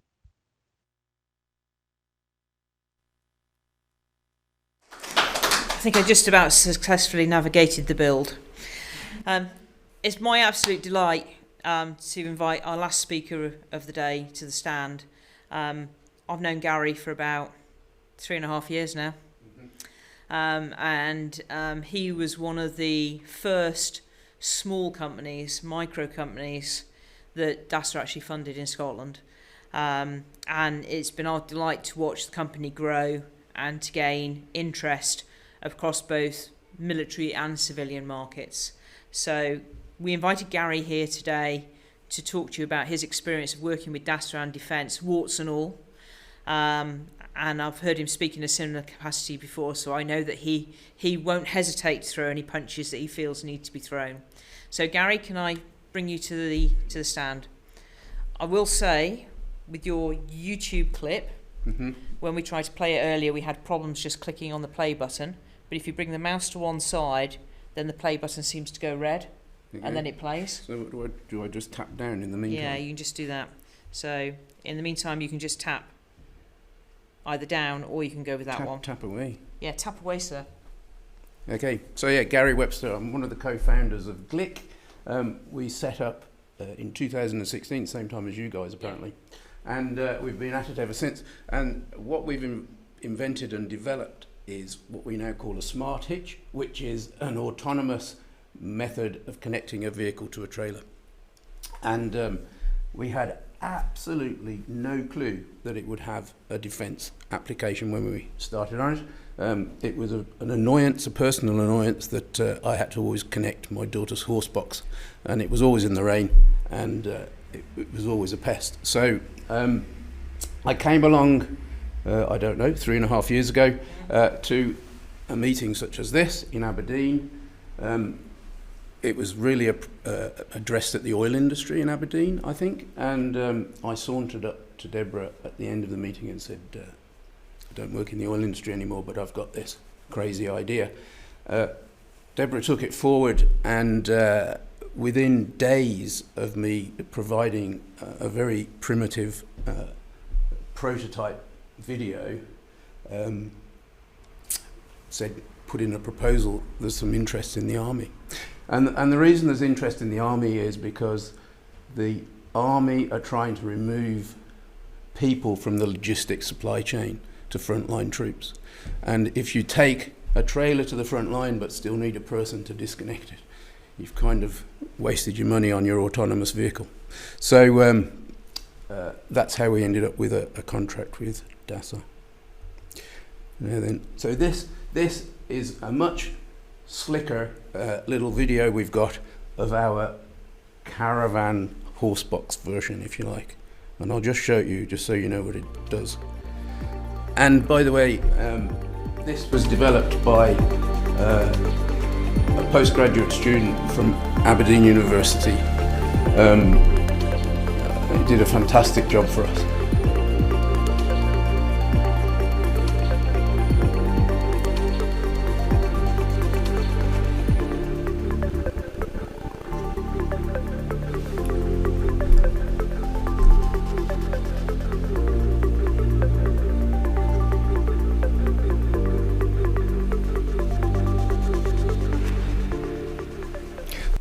I think I just about successfully navigated the build. It's my absolute delight to invite our last speaker of the day to the stand. I've known Gary for about 3.5 years now. And he was one of the first small companies, micro companies, that DASA actually funded in Scotland. And it's been our delight to watch the company grow and to gain interest across both military and civilian markets. So we invited Gary here today to talk to you about his experience of working with DASA and Defence, warts and all. And I've heard him speak in a similar capacity before, so I know that he won't hesitate to throw any punches that he feels need to be thrown. So Gary, can I bring you to the stand? I will say, with your YouTube clip, when we tried to play it earlier, we had problems just clicking on the play button. But if you bring the mouse to one side, then the play button seems to go red, and then it plays. So do I just tap down in the meantime? Yeah, you can just do that. So in the meantime, you can just tap either down or you can go with that one. Tap away. Yeah, tap away, sir. Okay, so yeah, Gary Webster, I'm one of the co-founders of Glick. We set up in 2016, same time as you guys apparently, and we've been at it ever since. And what we've invented and developed is what we now call a smart hitch, which is an autonomous method of connecting a vehicle to a trailer. And we had absolutely no clue that it would have a defence application when we started on it. It was an annoyance, a personal annoyance, that I had to always connect my daughter's horse box, and it was always in the rain, and it was always a pest. So I came along, I don't know, 3.5 years ago, to a meeting such as this in Aberdeen. It was really addressed at the oil industry in Aberdeen, I think, and I sauntered up to Debra at the end of the meeting and said, I don't work in the oil industry anymore, but I've got this crazy idea. Debra took it forward, and within days of me providing a very primitive prototype video, said, put in a proposal, there's some interest in the army. And the reason there's interest in the army is because the army are trying to remove people from the logistics supply chain to frontline troops. And if you take a trailer to the front line but still need a person to disconnect it, you've kind of wasted your money on your autonomous vehicle. So that's how we ended up with a contract with DASA. So this is a much slicker little video we've got of our caravan horsebox version, if you like. And I'll just show you, just so you know what it does. And by the way, this was developed by a postgraduate student from Aberdeen University. He did a fantastic job for us.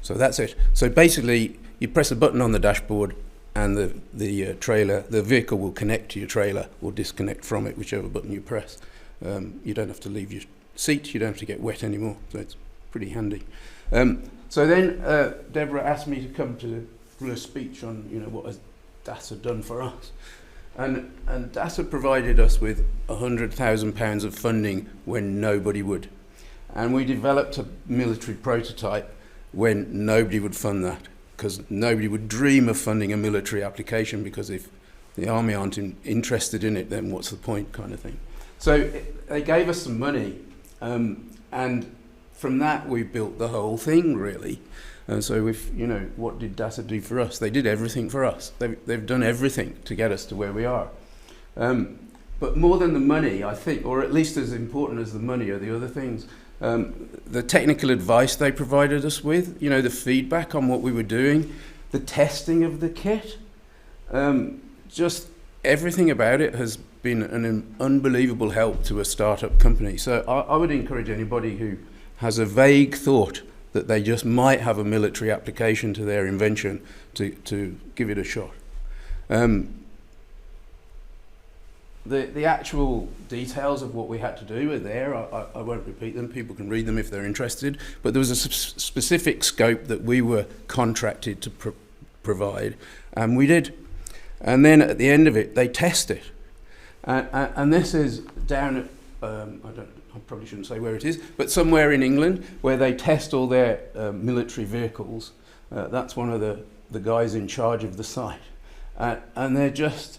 So that's it. So basically, you press a button on the dashboard, and the trailer, the vehicle will connect to your trailer or disconnect from it, whichever button you press. You don't have to leave your seat. You don't have to get wet anymore. So it's pretty handy. So then Debra asked me to come to do a speech on, what has DASA done for us, and DASA provided us with £100,000 of funding when nobody would, and we developed a military prototype when nobody would fund that, because nobody would dream of funding a military application, because if the army aren't interested in it, then what's the point, kind of thing. So they gave us some money, and from that we built the whole thing, really. And so what did DASA do for us? They did everything for us. They've done everything to get us to where we are. But more than the money, I think, or at least as important as the money, are the other things. The technical advice they provided us with, the feedback on what we were doing, the testing of the kit, just everything about it has been an unbelievable help to a startup company. So I would encourage anybody who has a vague thought that they just might have a military application to their invention to give it a shot. The actual details of what we had to do are there. I won't repeat them. People can read them if they're interested. But there was a specific scope that we were contracted to provide, and we did. And then at the end of it, they test it. And this is down at, I probably shouldn't say where it is, but somewhere in England where they test all their military vehicles. That's one of the guys in charge of the site. And they're just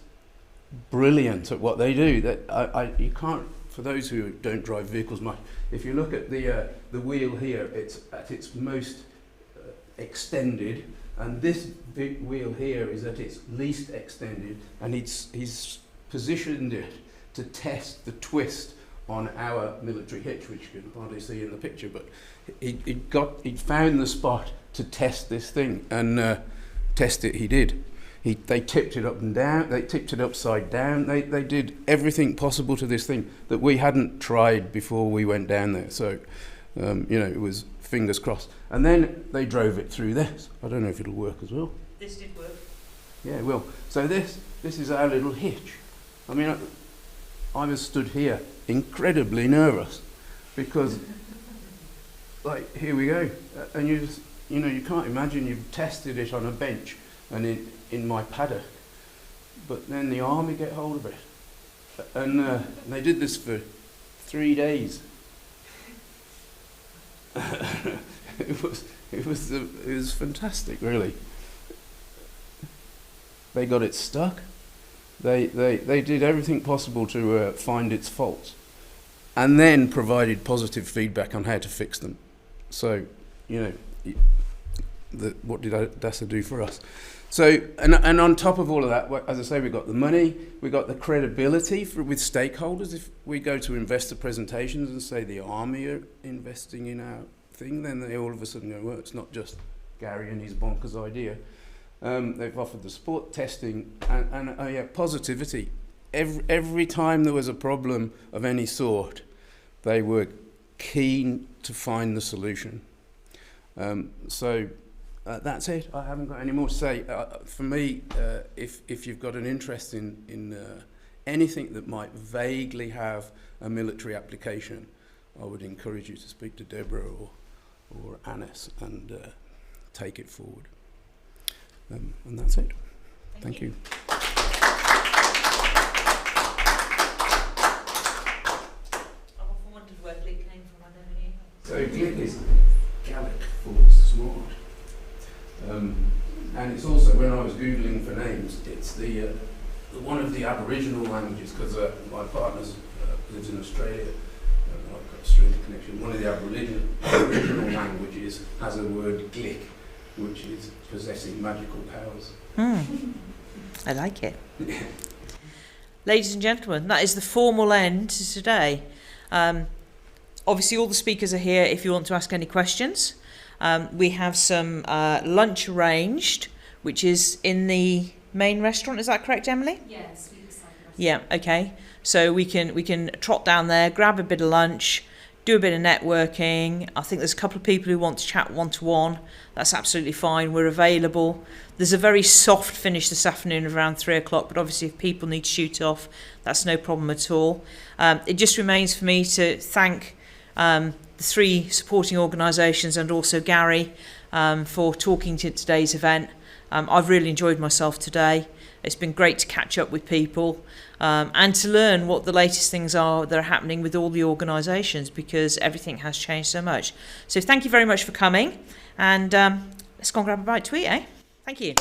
brilliant at what they do. That you can't, for those who don't drive vehicles much, if you look at the wheel here, it's at its most extended, and this big wheel here is at its least extended, and he's positioned it to test the twist on our military hitch, which you can hardly see in the picture, but he found the spot to test this thing, and test it he did. They tipped it up and down, they tipped it upside down, they did everything possible to this thing that we hadn't tried before we went down there. So, it was fingers crossed. And then they drove it through this. I don't know if it'll work as well. This did work. Yeah, it will. So this is our little hitch. I mean, I was stood here incredibly nervous because, like, here we go. And you just, you can't imagine you've tested it on a bench and in my paddock, but then the army get hold of it, and they did this for 3 days. It was fantastic, really. They got it stuck. They did everything possible to find its faults, and then provided positive feedback on how to fix them. So, what did DASA do for us? So, and on top of all of that, as I say, we got the money, we got the credibility with stakeholders. If we go to investor presentations and say the army are investing in our thing, then they all of a sudden go, well, it's not just Gary and his bonkers idea. They've offered the support, testing, and positivity. Every time there was a problem of any sort, they were keen to find the solution. That's it. I haven't got any more to say. For me, if you've got an interest in anything that might vaguely have a military application, I would encourage you to speak to Debra or Anis and take it forward. And that's it. Thank you. I've often wondered where Glick came from. I never knew. So Glick is Gaelic for smart. And it's also, when I was Googling for names, it's the one of the Aboriginal languages, because my partner lives in Australia. I've got a Australian connection. One of the Aboriginal languages has a word Glick, which is possessing magical powers. I like it. Ladies and gentlemen, that is the formal end to today. Obviously, all the speakers are here if you want to ask any questions. We have some lunch arranged, which is in the main restaurant. Is that correct, Emily? Yes. Yeah. Okay. So we can trot down there, grab a bit of lunch, do a bit of networking. I think there's a couple of people who want to chat one-to-one. That's absolutely fine. We're available. There's a very soft finish this afternoon of around 3 o'clock, but obviously if people need to shoot off, that's no problem at all. It just remains for me to thank the 3 supporting organisations and also Gary for talking to today's event. I've really enjoyed myself today. It's been great to catch up with people and to learn what the latest things are that are happening with all the organisations, because everything has changed so much. So thank you very much for coming, and let's go and grab a bite to eat, eh? Thank you.